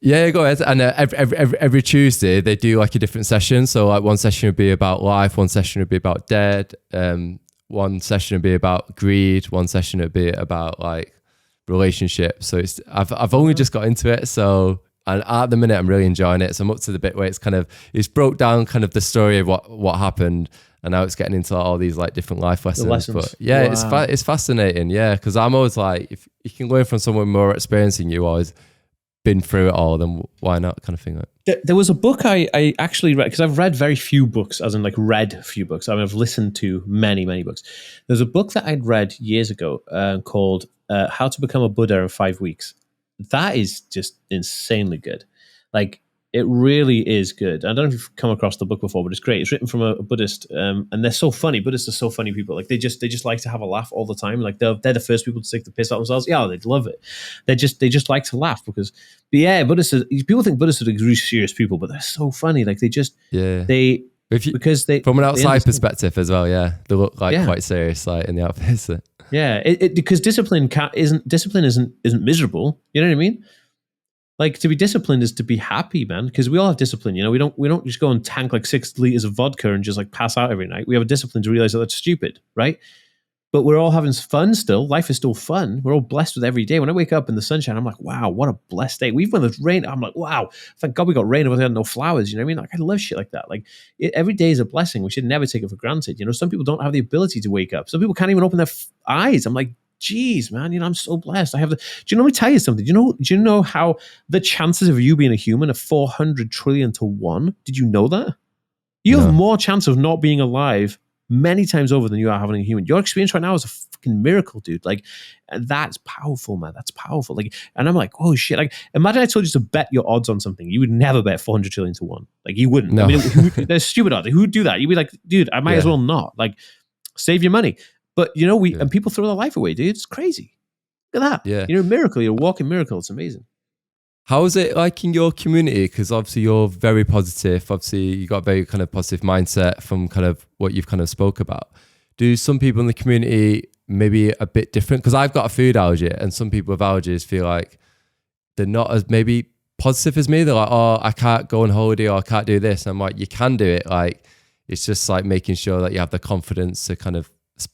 Yeah, go ahead. And every Tuesday they do like a different session. So like one session would be about life, one session would be about death, one session would be about greed, one session would be about like relationships. So I've only just got into it. So and at the minute I'm really enjoying it. So I'm up to the bit where it's broke down kind of the story of what happened, and now it's getting into all these like different life lessons. But yeah, wow. It's fascinating. Yeah, because I'm always like, if you can learn from someone more experienced than you, always been through it all, then why not, kind of thing. There was a book I actually read, because I've read very few books, as in like read a few books. I mean, I've listened to many books. There's a book that I'd read years ago called How to Become a Buddha in 5 Weeks. That is just insanely good. Like, it really is good. I don't know if you've come across the book before, but it's great. It's written from a Buddhist, and they're so funny. Buddhists are so funny people. Like they just like to have a laugh all the time. Like they're the first people to take the piss out themselves. Yeah, they'd love it. They just like to laugh because, but yeah, Buddhists are, people think Buddhists are like really serious people, but they're so funny. Like because they from an outside perspective as well. Yeah, they look like quite serious, like in the outfits. Yeah, because discipline isn't miserable. You know what I mean? Like, to be disciplined is to be happy, man. Because we all have discipline. You know, we don't just go and tank like 6 liters of vodka and just like pass out every night. We have a discipline to realize that that's stupid, right? But we're all having fun still. Life is still fun. We're all blessed with every day. When I wake up in the sunshine, I'm like, wow, what a blessed day. Even when there's rain, I'm like, wow, thank God we got rain. Otherwise I had no flowers. You know what I mean? Like, I love shit like that. Like, every day is a blessing. We should never take it for granted. You know, some people don't have the ability to wake up. Some people can't even open their eyes. I'm like, geez, man, you know, I'm so blessed. Do you know, let me tell you something. Do you know how the chances of you being a human are 400 trillion to 1? Did you know that? You have more chance of not being alive many times over than you are having a human. Your experience right now is a fucking miracle, dude. Like, that's powerful, man. That's powerful. Like, and I'm like, oh shit. Like, imagine I told you to bet your odds on something. You would never bet 400 trillion to 1. Like, you wouldn't. No. I mean, there's stupid odds. Who would do that? You'd be like, dude, I might as well not. Like, save your money. But, you know, and people throw their life away, dude. It's crazy. Look at that. Yeah. You're a miracle. You're a walking miracle. It's amazing. How is it like in your community? Because obviously you're very positive. Obviously you got a very kind of positive mindset from kind of what you've kind of spoke about. Do some people in the community maybe a bit different? Because I've got a food allergy, and some people with allergies feel like they're not as maybe positive as me. They're like, oh, I can't go on holiday, or I can't do this. And I'm like, you can do it. Like, it's just like making sure that you have the confidence to kind of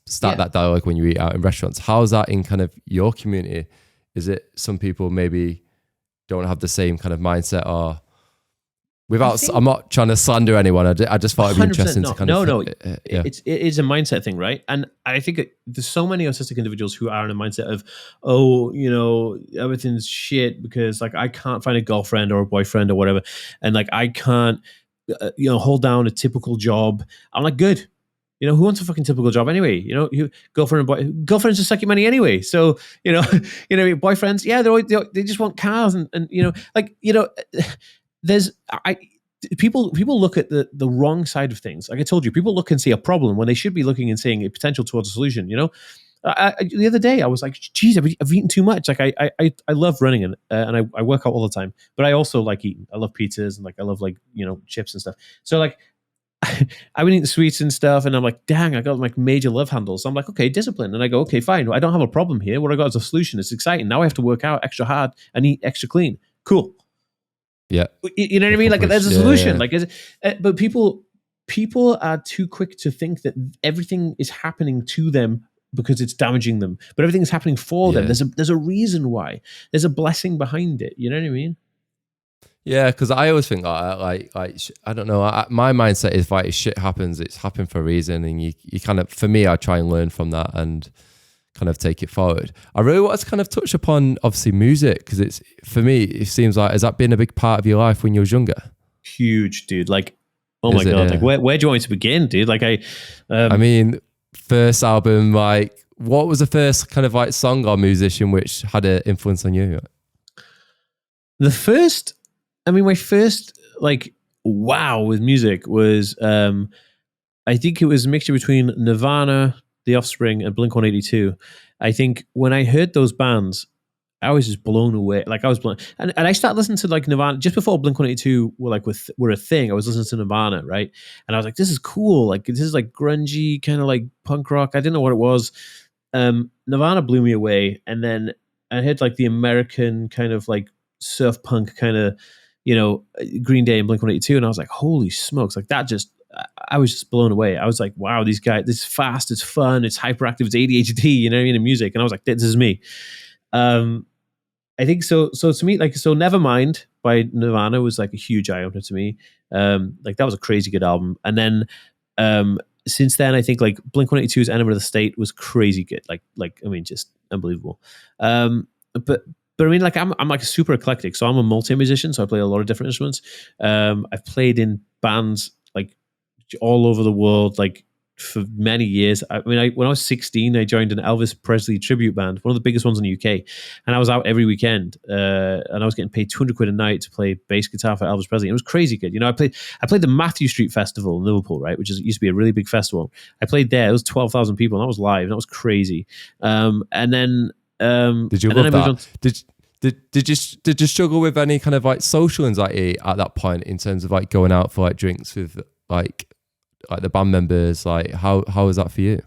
start that dialogue when you eat out in restaurants. How's that in kind of your community? Is it some people maybe don't have the same kind of mindset, or I'm not trying to slander anyone. I just thought it'd be interesting to kind of... It is a mindset thing, right? And I think there's so many autistic individuals who are in a mindset of, oh, you know, everything's shit because like I can't find a girlfriend or a boyfriend or whatever, and like I can't, you know, hold down a typical job. I'm like, good. You know, who wants a fucking typical job anyway? You know, girlfriends just suck your money anyway. So, you know, boyfriends, yeah, they just want cars and you know, like, you know, people look at the wrong side of things. Like I told you, people look and see a problem when they should be looking and seeing a potential towards a solution. You know, the other day I was like, geez, I've eaten too much. Like I love running and I work out all the time, but I also like eating. I love pizzas and like I love like, you know, chips and stuff. So like I've been eating sweets and stuff, and I'm like, dang, I got like major love handles. So I'm like, okay, discipline. And I go, okay, fine. I don't have a problem here. What I got is a solution. It's exciting. Now I have to work out extra hard and eat extra clean. Cool. Yeah. You know what I mean? Like there's a solution. Like, but people are too quick to think that everything is happening to them because it's damaging them, but everything is happening for them. There's a reason why. There's a blessing behind it. You know what I mean? Yeah, because I always think like I don't know. My mindset is like if shit happens, it's happened for a reason, and you kind of, for me, I try and learn from that and kind of take it forward. I really want to kind of touch upon obviously music, because it's, for me, it seems like, has that been a big part of your life when you was younger? Huge, dude. Like, oh my God, like where do you want me to begin, dude? Like I mean, first album, like what was the first kind of like song or musician which had an influence on you? My first like wow with music was I think it was a mixture between Nirvana, The Offspring, and Blink-182. I think when I heard those bands, I was just blown away. Like I was blown, and I started listening to like Nirvana just before Blink-182 were a thing. I was listening to Nirvana, right? And I was like, this is cool. Like this is like grungy, kind of like punk rock. I didn't know what it was. Nirvana blew me away, and then I heard like the American kind of like surf punk kind of, you know, Green Day and Blink-182, and I was like, holy smokes! Like that just, I was just blown away. I was like, wow, these guys, this is fast, it's fun, it's hyperactive, it's ADHD, you know what I mean, in music. And I was like, this is me. I think so. So to me, like, so Nevermind by Nirvana was like a huge eye opener to me. Like that was a crazy good album. And then since then, I think like Blink-182's Enema of the State was crazy good. Like I mean, just unbelievable. But I mean, like I'm like super eclectic. So I'm a multi-musician. So I play a lot of different instruments. I've played in bands like all over the world, like for many years. I mean, when I was 16, I joined an Elvis Presley tribute band, one of the biggest ones in the UK. And I was out every weekend, and I was getting paid 200 quid a night to play bass guitar for Elvis Presley. And it was crazy good. You know, I played the Matthew Street Festival in Liverpool, right, which used to be a really big festival. I played there. It was 12,000 people, and that was live. And that was crazy. And then did you love that? Did you struggle with any kind of like social anxiety at that point in terms of like going out for like drinks with like the band members? Like how was that for you?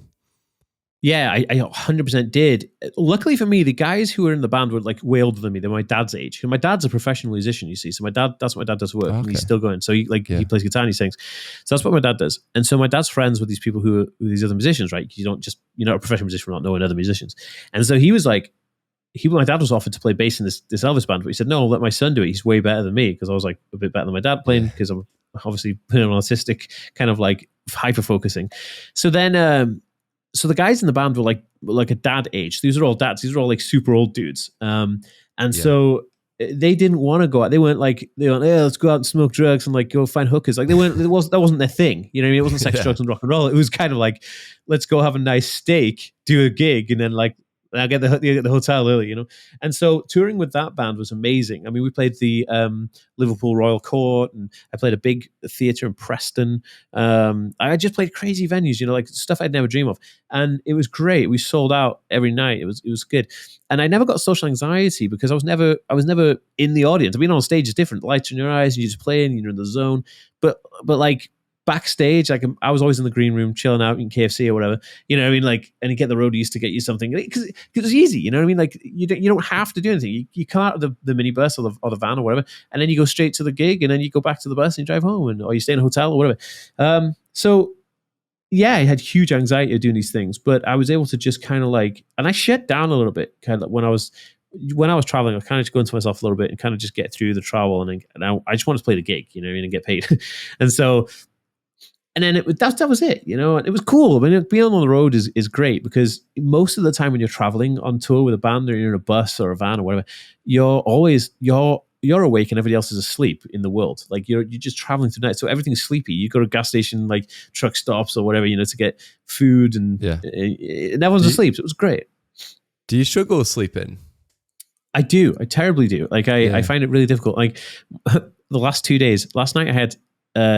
Yeah, I 100% did. Luckily for me, the guys who were in the band were like way older than me. They're my dad's age. And my dad's a professional musician, you see. So that's what my dad does for work. Okay. And he's still going. So he plays guitar and he sings. So that's what my dad does. And so my dad's friends with these people who are these other musicians, right? You're not a professional musician for not knowing other musicians. And so he was like, my dad was offered to play bass in this Elvis band, but he said, no, let my son do it. He's way better than me, because I was like a bit better than my dad playing, because I'm obviously playing on autistic, kind of like hyper focusing. So then, so the guys in the band were like a dad age. These are all dads. These are all like super old dudes. So they didn't want to go out. They weren't like, hey, let's go out and smoke drugs and like go find hookers. Like that wasn't their thing. You know what I mean? It wasn't sex, drugs, and rock and roll. It was kind of like, let's go have a nice steak, do a gig, and then like, I'll get the hotel early, you know? And so touring with that band was amazing. I mean, we played the Liverpool Royal Court, and I played a big theatre in Preston. I just played crazy venues, you know, like stuff I'd never dream of. And it was great. We sold out every night. It was good. And I never got social anxiety because I was never in the audience. Being on stage is different. The lights in your eyes, and you're just playing, you're in the zone. But like, backstage, like I was always in the green room chilling out, eating KFC or whatever, you know what I mean? Like, and you get the roadies to get you something, because it's easy, you know what I mean? Like you don't have to do anything. You come out of the minibus or the van or whatever, and then you go straight to the gig, and then you go back to the bus and you drive home, or you stay in a hotel or whatever. So yeah, I had huge anxiety of doing these things, but I was able to just kind of like, and I shut down a little bit kind of when I was traveling. I kind of just go into myself a little bit and kind of just get through the travel, and I just wanted to play the gig, you know, and get paid. And so, and then that was it, you know, and it was cool. I mean, being on the road is great because most of the time when you're traveling on tour with a band or you're in a bus or a van or whatever, you're awake and everybody else is asleep in the world. Like you're just traveling through the night, so everything's sleepy. You go to a gas station, like truck stops or whatever, you know, to get food, and everyone's asleep. So it was great. Do you struggle sleeping? I do. I terribly do. Like I find it really difficult. Like the last 2 days, last night I had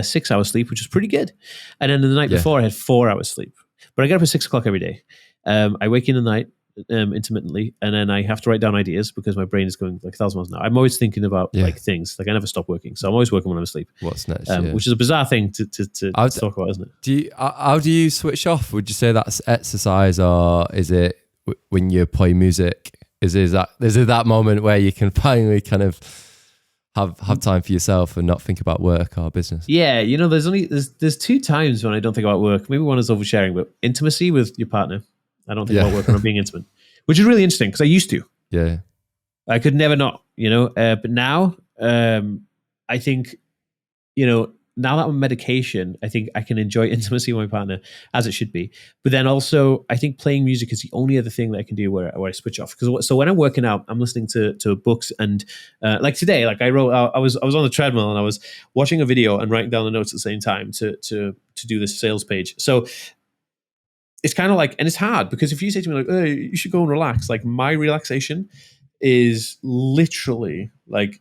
6 hours sleep, which was pretty good. And then the night before I had 4 hours sleep. But I get up at 6 o'clock every day. I wake in the night intermittently, and then I have to write down ideas because my brain is going like 1,000 miles an hour. I'm always thinking about like things. Like I never stop working. So I'm always working when I'm asleep. What's next? Which is a bizarre thing to talk about, isn't it? How do you switch off? Would you say that's exercise, or is it when you play music? Is it that moment where you can finally kind of have time for yourself and not think about work or business? Yeah, you know, there's 2 times when I don't think about work. Maybe one is oversharing, but intimacy with your partner. I don't think about work when I'm being intimate, which is really interesting because I used to. Yeah, I could never not, you know. But now, I think, you know, now that I'm on medication, I think I can enjoy intimacy with my partner as it should be. But then also, I think playing music is the only other thing that I can do where I switch off. Because so when I'm working out, I'm listening to books, and like today, like I was on the treadmill and I was watching a video and writing down the notes at the same time to do this sales page. So it's kind of like, and it's hard because if you say to me like, "Oh, you should go and relax," like my relaxation is literally like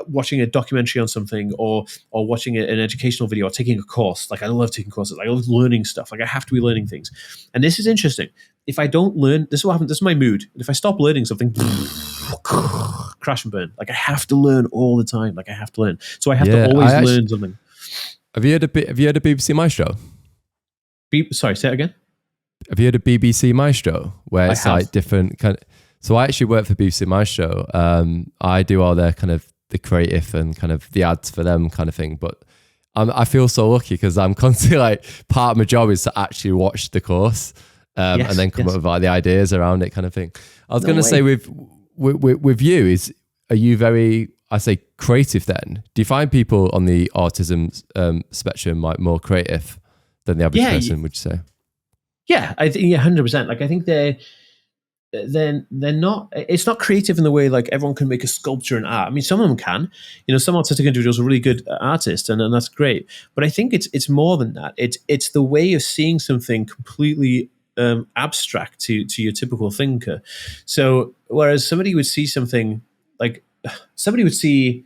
watching a documentary on something or watching an educational video or taking a course. Like I love taking courses. I love learning stuff. Like I have to be learning things. And this is interesting. If I don't learn, this is what happens. This is my mood. And if I stop learning something, crash and burn. Like I have to learn all the time. Like I have to learn. So I have to always learn something. Have you heard of BBC Maestro? Sorry, say it again. Have you heard of BBC Maestro? Where it's like different kind of. So I actually work for BBC Maestro. I do all their kind of the creative and kind of the ads for them kind of thing. But I feel so lucky because I'm constantly like, part of my job is to actually watch the course and then come up with like the ideas around it kind of thing. I was going to say with you, are you very, I say creative then? Do you find people on the autism spectrum like more creative than the average person, would you say? Yeah, I think 100%. Like I think they're not, it's not creative in the way like everyone can make a sculpture and art. I mean, some of them can, you know, some autistic individuals are really good artists and that's great. But I think it's more than that. It's the way of seeing something completely abstract to your typical thinker. So whereas somebody would see something like, somebody would see,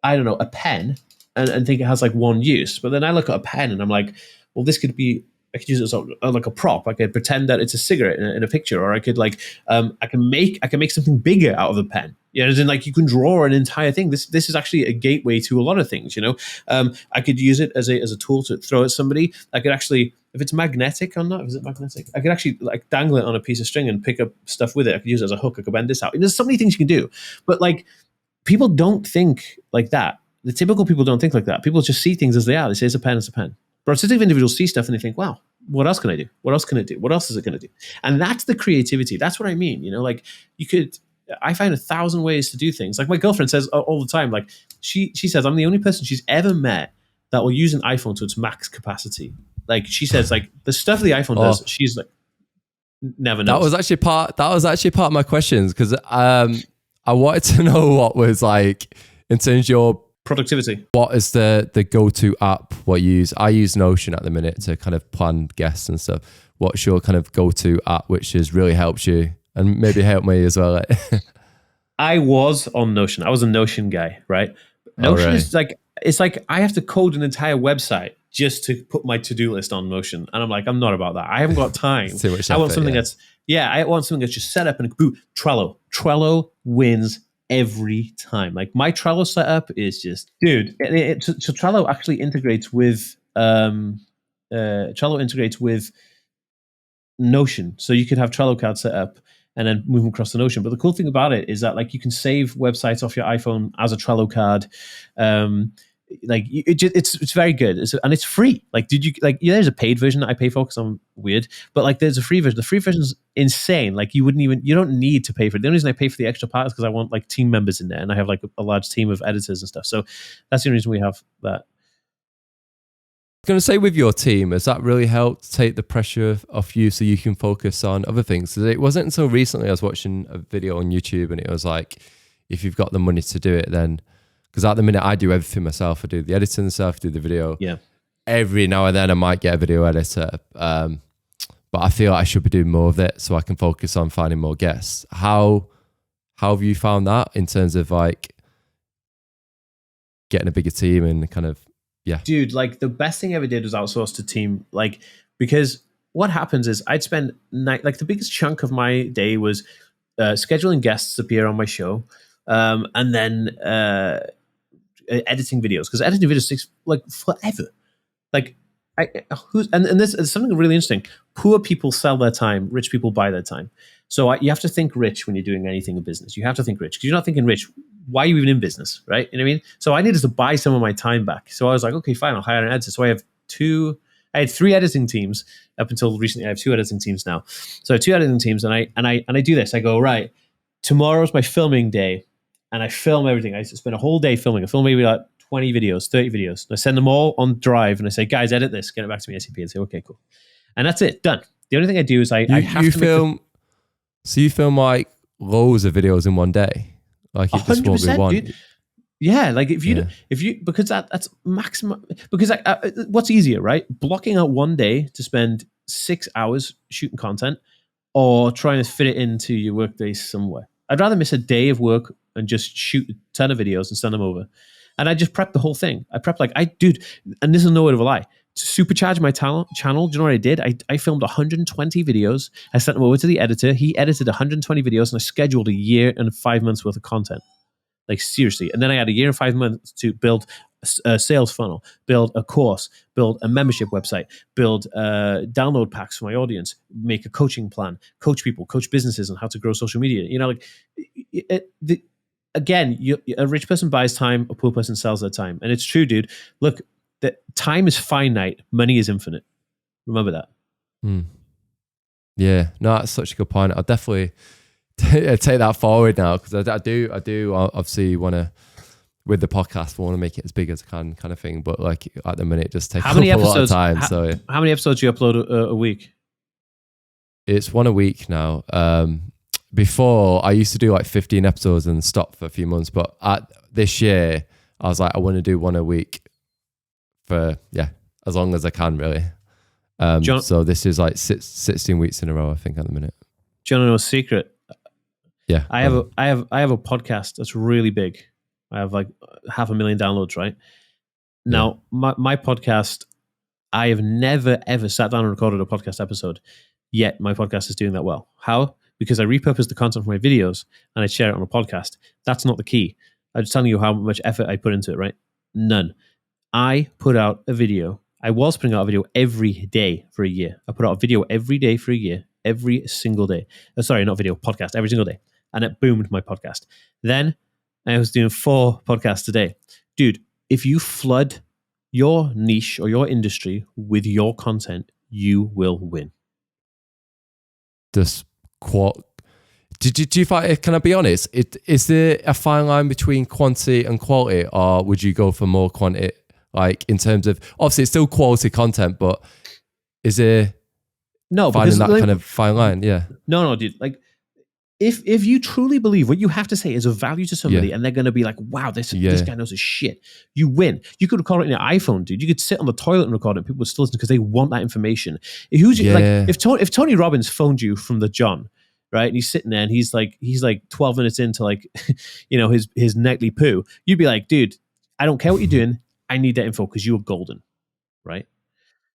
I don't know, a pen and think it has like one use. But then I look at a pen and I'm like, well, this could be, I could use it as like a prop. I could pretend that it's a cigarette in a picture, or I could like I can make something bigger out of a pen. You know, as in like you can draw an entire thing. This is actually a gateway to a lot of things. You know, I could use it as a tool to throw at somebody. I could actually, if it's magnetic or not, is it magnetic? I could actually like dangle it on a piece of string and pick up stuff with it. I could use it as a hook. I could bend this out. And there's so many things you can do, but like people don't think like that. The typical people don't think like that. People just see things as they are. They say it's a pen, it's a pen. But autistic individuals see stuff and they think, wow, what else can I do? What else can it do? What else is it going to do? And that's the creativity. That's what I mean. You know, like I find 1,000 ways to do things. Like my girlfriend says all the time, like she says, I'm the only person she's ever met that will use an iPhone to its max capacity. Like she says, like the stuff the iPhone does, she's like, never knows. That was actually part of my questions because I wanted to know what was like, in terms of your productivity. What is the go-to app? What you use? I use Notion at the minute to kind of plan guests and stuff. What's your kind of go-to app which has really helped you and maybe helped me as well? I was on Notion. I was a Notion guy, right? Notion is like, it's like I have to code an entire website just to put my to-do list on Notion. And I'm like, I'm not about that. I haven't got time. I want something that's just set up and boom, Trello. Trello wins every time. Like my Trello setup is just, dude. So Trello actually integrates with Notion, so you could have Trello cards set up and then move them across the Notion. But the cool thing about it is that like you can save websites off your iPhone as a Trello card. it's very good. And it's free. Like, there's a paid version that I pay for because I'm weird, but like there's a free version. The free version is insane. Like you don't need to pay for it. The only reason I pay for the extra part is because I want like team members in there, and I have like a large team of editors and stuff. So that's the only reason we have that. I was going to say, with your team, has that really helped take the pressure off you so you can focus on other things? It wasn't until recently I was watching a video on YouTube, and it was like, if you've got the money to do it, then, because at the minute I do everything myself. I do the editing stuff, do the video. Yeah. Every now and then I might get a video editor, but I feel like I should be doing more of it so I can focus on finding more guests. How have you found that in terms of like getting a bigger team and kind of, yeah. Dude, like the best thing I ever did was outsource to team. Like, because what happens is I'd spend like the biggest chunk of my day was scheduling guests to appear on my show, and then editing videos, because editing videos takes like forever. Like, and this is something really interesting. Poor people sell their time, rich people buy their time. So you have to think rich when you're doing anything in business. You have to think rich, because you're not thinking rich. Why are you even in business, right? You know what I mean? So I needed to buy some of my time back. So I was like, okay, fine, I'll hire an editor. So I had 3 editing teams up until recently. I have 2 editing teams now. So I have 2 editing teams, and I do this. I go, right, tomorrow's my filming day, and I film everything. I spend a whole day filming. I film maybe like 20 videos, 30 videos. And I send them all on Drive, and I say, guys, edit this, get it back to me ASAP, and say, okay, cool. And that's it, done. The only thing I do is I have to film. So you film like loads of videos in one day? Like it just won't be one? Dude. Yeah, like if you because that's maximum. Because what's easier, right? Blocking out one day to spend 6 hours shooting content, or trying to fit it into your workday somewhere. I'd rather miss a day of work and just shoot a ton of videos and send them over. And I just prep the whole thing. I prep and this is no word of a lie. To supercharge my channel, do you know what I did? I filmed 120 videos. I sent them over to the editor. He edited 120 videos, and I scheduled a year and 5 months worth of content. Like, seriously. And then I had a year and 5 months to build a sales funnel, build a course, build a membership website, build download packs for my audience, make a coaching plan, coach people, coach businesses on how to grow social media. You know, like, again, a rich person buys time, a poor person sells their time. And it's true, dude. Look, that time is finite, money is infinite. Remember that. Yeah, no, that's such a good point. I'll definitely take that forward now, because I do obviously want to, with the podcast, I want to make it as big as I can, kind of thing. But like at the minute, it just takes a lot of time. So how many episodes do you upload a week? It's 1 a week now. Before I used to do like 15 episodes and stop for a few months, but this year I was like, I want to do 1 a week for as long as I can, really. So this is like 16 weeks in a row, I think, at the minute. Do you want to know a secret? Yeah, I have a podcast that's really big. I have like 500,000 downloads, right? Now, my podcast, I have never ever sat down and recorded a podcast episode, yet my podcast is doing that well. How? Because I repurpose the content from my videos and I share it on a podcast. That's not the key. I'm just telling you how much effort I put into it, right? None. I put out a video. I was putting out a video every day for a year. I put out a video every day for a year, every single day. Sorry, not video, podcast, every single day. And it boomed my podcast. Then I was doing 4 podcasts a day. Dude, if you flood your niche or your industry with your content, you will win. Do you find, can I be honest, is there a fine line between quantity and quality, or would you go for more quantity? Like, in terms of, obviously it's still quality content, but is there finding that kind of fine line? Yeah. No, dude. Like, if you truly believe what you have to say is of value to somebody, and they're going to be like, wow, this guy knows his shit, you win. You could record it on your iPhone, dude. You could sit on the toilet and record it. People would still listen because they want that information. If Tony Robbins phoned you from the John, right, and he's sitting there and he's like 12 minutes into like, his nightly poo, you'd be like, dude, I don't care what you're doing. I need that info because you are golden, right?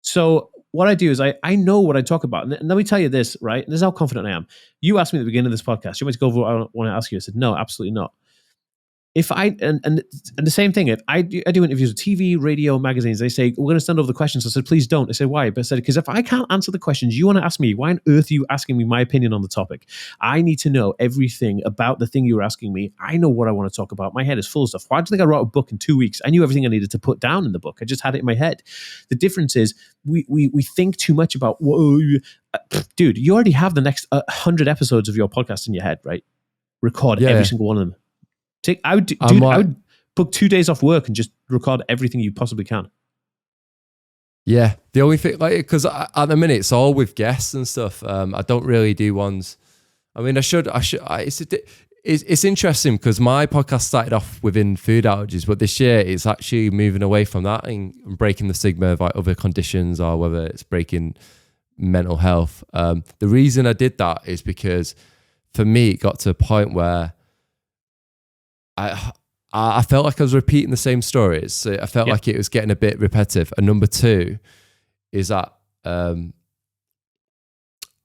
So what I do is I know what I talk about. And let me tell you this, right? And this is how confident I am. You asked me at the beginning of this podcast, you want me to go over what I want to ask you? I said, no, absolutely not. if I and the same thing, if I do interviews with TV, radio, magazines, they say we're going to send over the questions. I said, please don't. I said, why? But I said, because if I can't answer the questions you want to ask me, why on earth are you asking me my opinion on the topic? I need to know everything about the thing you're asking me. I know what I want to talk about. My head is full of stuff. Why do you think I wrote a book in 2 weeks? I knew everything I needed to put down in the book. I just had it in my head. The difference is we think too much about, whoa, dude, you already have the next 100 episodes of your podcast in your head, right? Record every single one of them. I would book 2 days off work and just record everything you possibly can. Yeah, the only thing, like, because at the minute it's all with guests and stuff. I don't really do ones. I mean, I should. It's interesting because my podcast started off within food allergies, but this year it's actually moving away from that and breaking the stigma of like other conditions, or whether it's breaking mental health. The reason I did that is because for me it got to a point where I felt like I was repeating the same stories. So I felt like it was getting a bit repetitive. And number two is that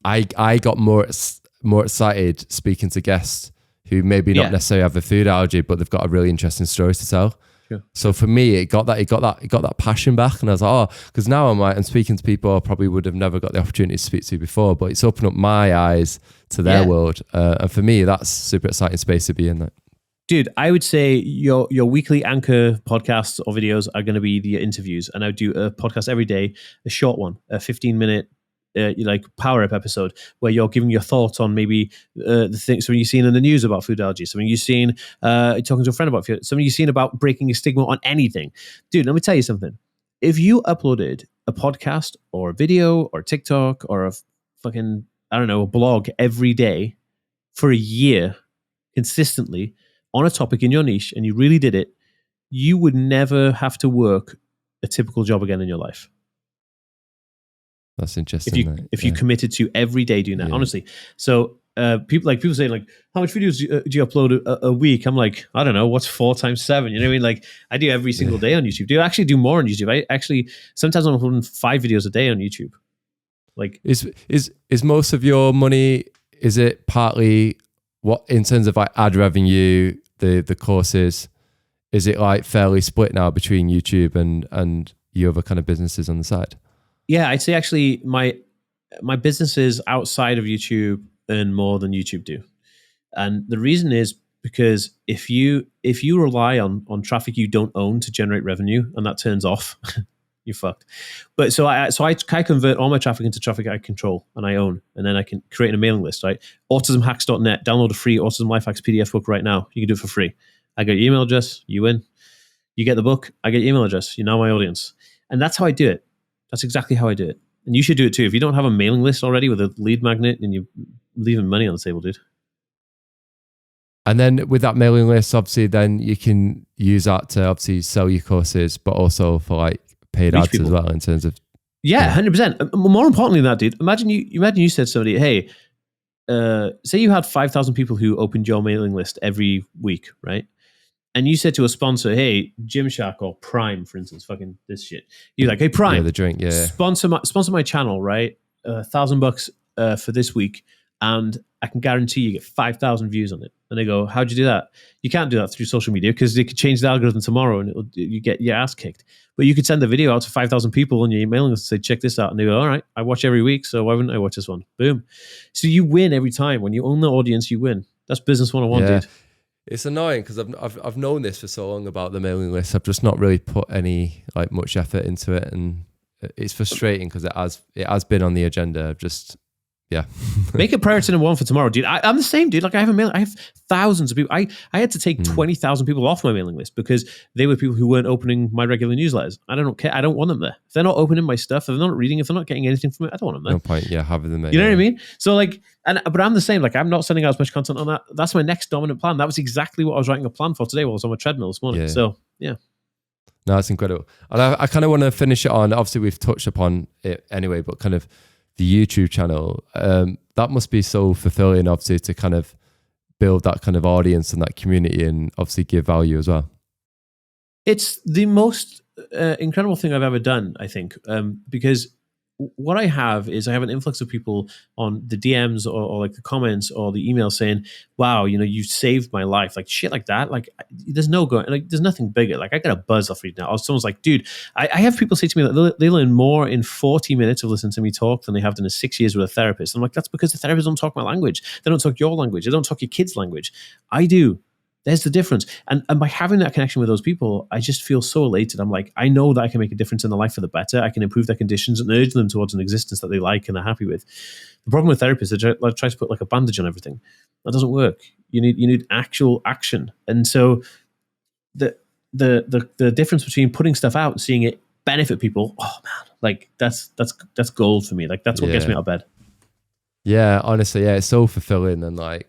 I got more excited speaking to guests who maybe not necessarily have a food allergy, but they've got a really interesting story to tell. Sure. So for me, it got that passion back, and I was like, because now I'm speaking to people I probably would have never got the opportunity to speak to before, but it's opened up my eyes to their world, and for me, that's super exciting space to be in. That. Dude, I would say your weekly anchor podcasts or videos are going to be the interviews, and I would do a podcast every day, a short one, a 15-minute like power up episode where you're giving your thoughts on maybe the things, something you've seen in the news about food allergies, something you've seen talking to a friend about food, something you've seen about breaking a stigma on anything. Dude, let me tell you something. If you uploaded a podcast or a video or TikTok or a fucking, I don't know, a blog every day for a year consistently on a topic in your niche, and you really did it, you would never have to work a typical job again in your life. That's interesting. If you committed to every day doing that, honestly. So people say like, how much videos do you upload a week? I'm like, I don't know, what's 4 times 7? You know what I mean? Like I do every single day on YouTube. Do I actually do more on YouTube? I actually sometimes I'm uploading 5 videos a day on YouTube. Like is most of your money? Is it partly what in terms of like ad revenue, the courses? Is it like fairly split now between YouTube and your other kind of businesses on the side? Yeah, I'd say actually my businesses outside of YouTube earn more than YouTube do. And the reason is because if you rely on traffic you don't own to generate revenue and that turns off, you're fucked. But so I convert all my traffic into traffic I control and I own, and then I can create a mailing list, right? Autismhacks.net, download a free Autism Life Hacks PDF book right now. You can do it for free. I get your email address, you win. You get the book, I get your email address, you're now my audience. And that's how I do it. That's exactly how I do it. And you should do it too. If you don't have a mailing list already with a lead magnet, and you're leaving money on the table, dude. And then with that mailing list, obviously, then you can use that to obviously sell your courses, but also for like paid ads as well in terms of. Yeah, 100%. More importantly than that, dude, imagine you said to somebody, hey, say you had 5,000 people who opened your mailing list every week, right? And you said to a sponsor, hey, Gymshark or Prime, for instance, fucking this shit. You're like, hey, Prime, the drink, sponsor my channel, right? $1,000 for this week, and I can guarantee you get 5,000 views on it. And they go, how'd you do that? You can't do that through social media because they could change the algorithm tomorrow and you get your ass kicked. But you could send the video out to 5,000 people on your mailing list and say, check this out. And they go, all right, I watch every week, so why wouldn't I watch this one? Boom. So you win every time. When you own the audience, you win. That's business 101, dude. It's annoying because I've known this for so long about the mailing list. I've just not really put any like much effort into it, and it's frustrating because it has been on the agenda. Make it priority number 1 for tomorrow, dude. I'm the same, dude. Like I have thousands of people. I had to take 20,000 people off my mailing list because they were people who weren't opening my regular newsletters. I don't care. I don't want them there. If they're not opening my stuff, if they're not reading, if they're not getting anything from it, I don't want them there. No point. Yeah, having them there. You know what I mean? So like, but I'm the same. Like I'm not sending out as much content on that. That's my next dominant plan. That was exactly what I was writing a plan for today while I was on my treadmill this morning. So yeah. No, it's incredible. And I kind of want to finish it on. Obviously, we've touched upon it anyway, but kind of the YouTube channel. That must be so fulfilling, obviously, to kind of build that kind of audience and that community and obviously give value as well. It's the most incredible thing I've ever done, I think, because what I have is I have an influx of people on the DMs or like the comments or the emails saying, wow, you saved my life, like shit like that. Like there's no going, like there's nothing bigger. Like I got a buzz off reading that. Or someone's like, dude, I have people say to me that they learn more in 40 minutes of listening to me talk than they have done in 6 years with a therapist. And I'm like, that's because the therapists don't talk my language. They don't talk your language. They don't talk your kids' language. I do. There's the difference. And by having that connection with those people, I just feel so elated. I'm like, I know that I can make a difference in their life for the better. I can improve their conditions and urge them towards an existence that they like and are happy with. The problem with therapists is they try to put like a bandage on everything. That doesn't work. You need actual action. And so the difference between putting stuff out and seeing it benefit people, oh man, like that's gold for me. Like that's what gets me out of bed. Yeah, honestly, yeah, it's so fulfilling. And like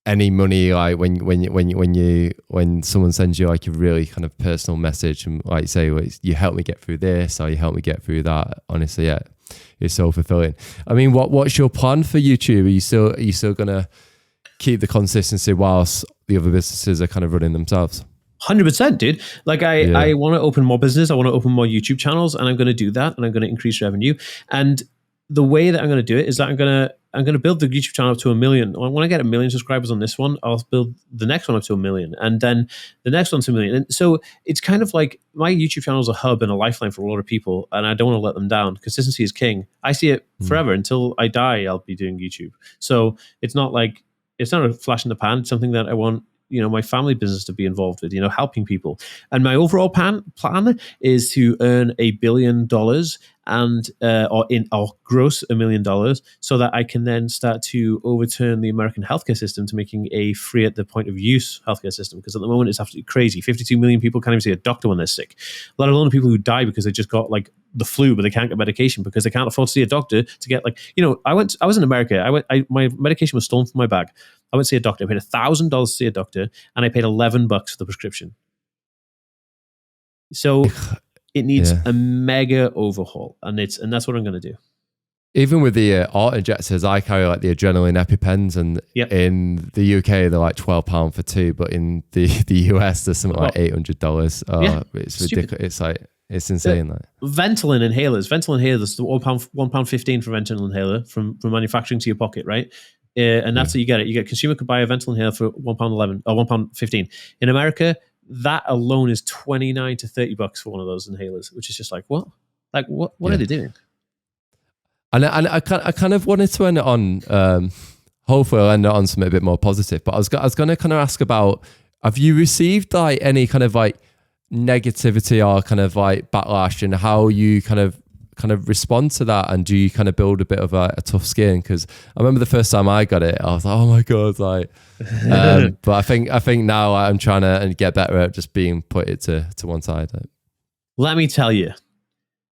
any money, like when someone sends you like a really kind of personal message and like say, well, you helped me get through this or you helped me get through that, honestly, yeah, it's so fulfilling. I mean, what's your plan for YouTube? Are you still gonna keep the consistency whilst the other businesses are kind of running themselves? 100%, dude. Like I want to open more business. I want to open more YouTube channels, and I'm going to do that, and I'm going to increase revenue. And the way that I'm going to do it is that I'm going to build the YouTube channel up to 1 million. When I get 1 million subscribers on this one, I'll build the next one up to 1 million, and then the next one to 1 million. And so it's kind of like my YouTube channel is a hub and a lifeline for a lot of people, and I don't want to let them down. Consistency is king. I see it forever. Until I die, I'll be doing YouTube. So it's not a flash in the pan. It's something that I want my family business to be involved with, helping people. And my overall plan is to earn $1 billion and or gross $1 million, so that I can then start to overturn the American healthcare system to making a free at the point of use healthcare system. Because at the moment it's absolutely crazy. 52 million people can't even see a doctor when they're sick, let alone people who die because they just got like the flu, but they can't get medication because they can't afford to see a doctor to get I was in America. My medication was stolen from my bag. I went to see a doctor. I paid $1,000 to see a doctor, and I paid $11 for the prescription. So it needs a mega overhaul, and that's what I'm going to do. Even with the auto injectors, I carry like the adrenaline EpiPens, and in the UK they're like £12 for two, but in the US there's something like $800. It's ridiculous. It's insane. Ventolin inhalers. Ventolin inhalers, the £1.15 for Ventolin inhaler from manufacturing to your pocket, right? And that's how you get it. You get consumer could buy a Ventolin inhaler for £1.11 or £1.15. In America, that alone is $29 to $30 for one of those inhalers, which is just like, what? Like, what are they doing? And I kind of wanted to end it on, hopefully I'll end it on something a bit more positive, but I was going to kind of ask about, have you received like any kind of like negativity or kind of like backlash, and how you kind of respond to that, and do you kind of build a bit of a tough skin? Because I remember the first time I got it, I was like, oh my god, like but I think now I'm trying to get better at just being put it to one side. Let me tell you,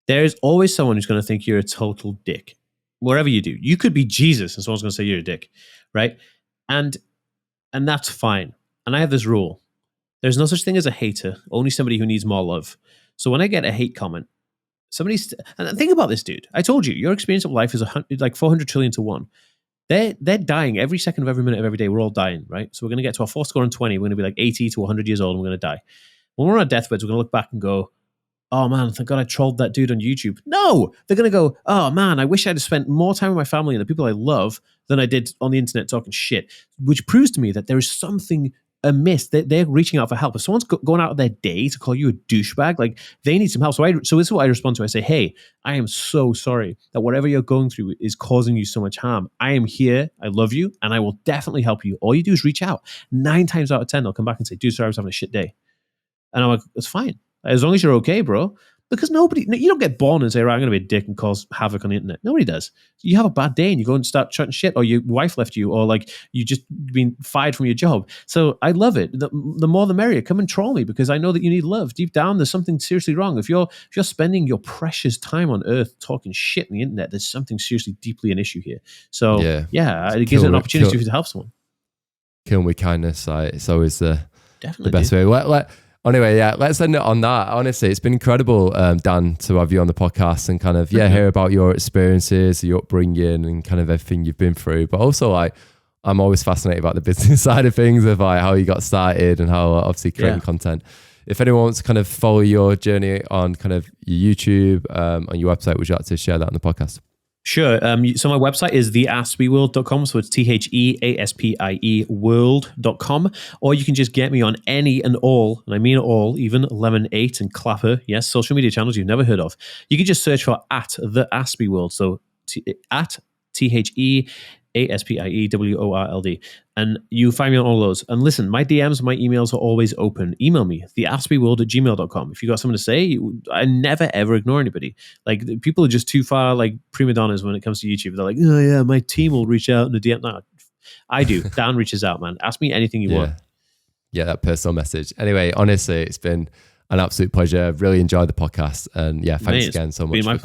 there's always someone who's going to think you're a total dick wherever you do. You could be Jesus and someone's going to say you're a dick, right? And that's fine. And I have this rule: there's no such thing as a hater, only somebody who needs more love. So when I get a hate comment, and think about this, dude. I told you, your experience of life is like 400 trillion to 1. They're dying every second of every minute of every day. We're all dying, right? So we're going to get to our 4 score and 20. We're going to be like 80 to 100 years old, and we're going to die. When we're on our deathbeds, we're going to look back and go, oh man, thank God I trolled that dude on YouTube. No, they're going to go, oh man, I wish I'd have spent more time with my family and the people I love than I did on the internet talking shit, which proves to me that there is something amiss. They're reaching out for help. If someone's going out of their day to call you a douchebag, like, they need some help. So this is what I respond to. I say, hey, I am so sorry that whatever you're going through is causing you so much harm. I am here. I love you, and I will definitely help you. All you do is reach out. 9 times out of 10, they'll come back and say, dude, sorry, I was having a shit day. And I'm like, it's fine. As long as you're okay, bro. Because you don't get born and say, right, I'm going to be a dick and cause havoc on the internet. Nobody does. You have a bad day and you go and start chatting shit, or your wife left you, or like you just been fired from your job. So I love it. The more the merrier. Come and troll me, because I know that you need love. Deep down, there's something seriously wrong. If you're spending your precious time on earth talking shit on the internet, there's something seriously deeply an issue here. So it gives an opportunity to help someone. Kill with kindness. It's always the best way. way. Anyway, let's end it on that. Honestly, it's been incredible, Dan, to have you on the podcast and kind of, hear about your experiences, your upbringing, and kind of everything you've been through. But also, I'm always fascinated about the business side of things, of like how you got started and how obviously creating content if anyone wants to kind of follow your journey on kind of your YouTube, on your website, would you like to share that on the podcast? Sure. So my website is theaspieworld.com. So it's TheAspie world.com. Or you can just get me on any and all, and I mean all, even Lemon 8 and Clapper, yes, social media channels you've never heard of. You can just search for at the Aspie World. So at TheAspieWorld. And you find me on all those. And listen, my DMs, my emails are always open. Email me, theaspieworld@gmail.com. If you got something to say, I never ever ignore anybody. Like, people are just too far like prima donnas when it comes to YouTube. They're like, oh yeah, my team will reach out in the DM. No, I do. Dan reaches out, man. Ask me anything you want. Yeah, that personal message. Anyway, honestly, it's been an absolute pleasure. I've really enjoyed the podcast. And yeah, thanks again so much. Been my pleasure.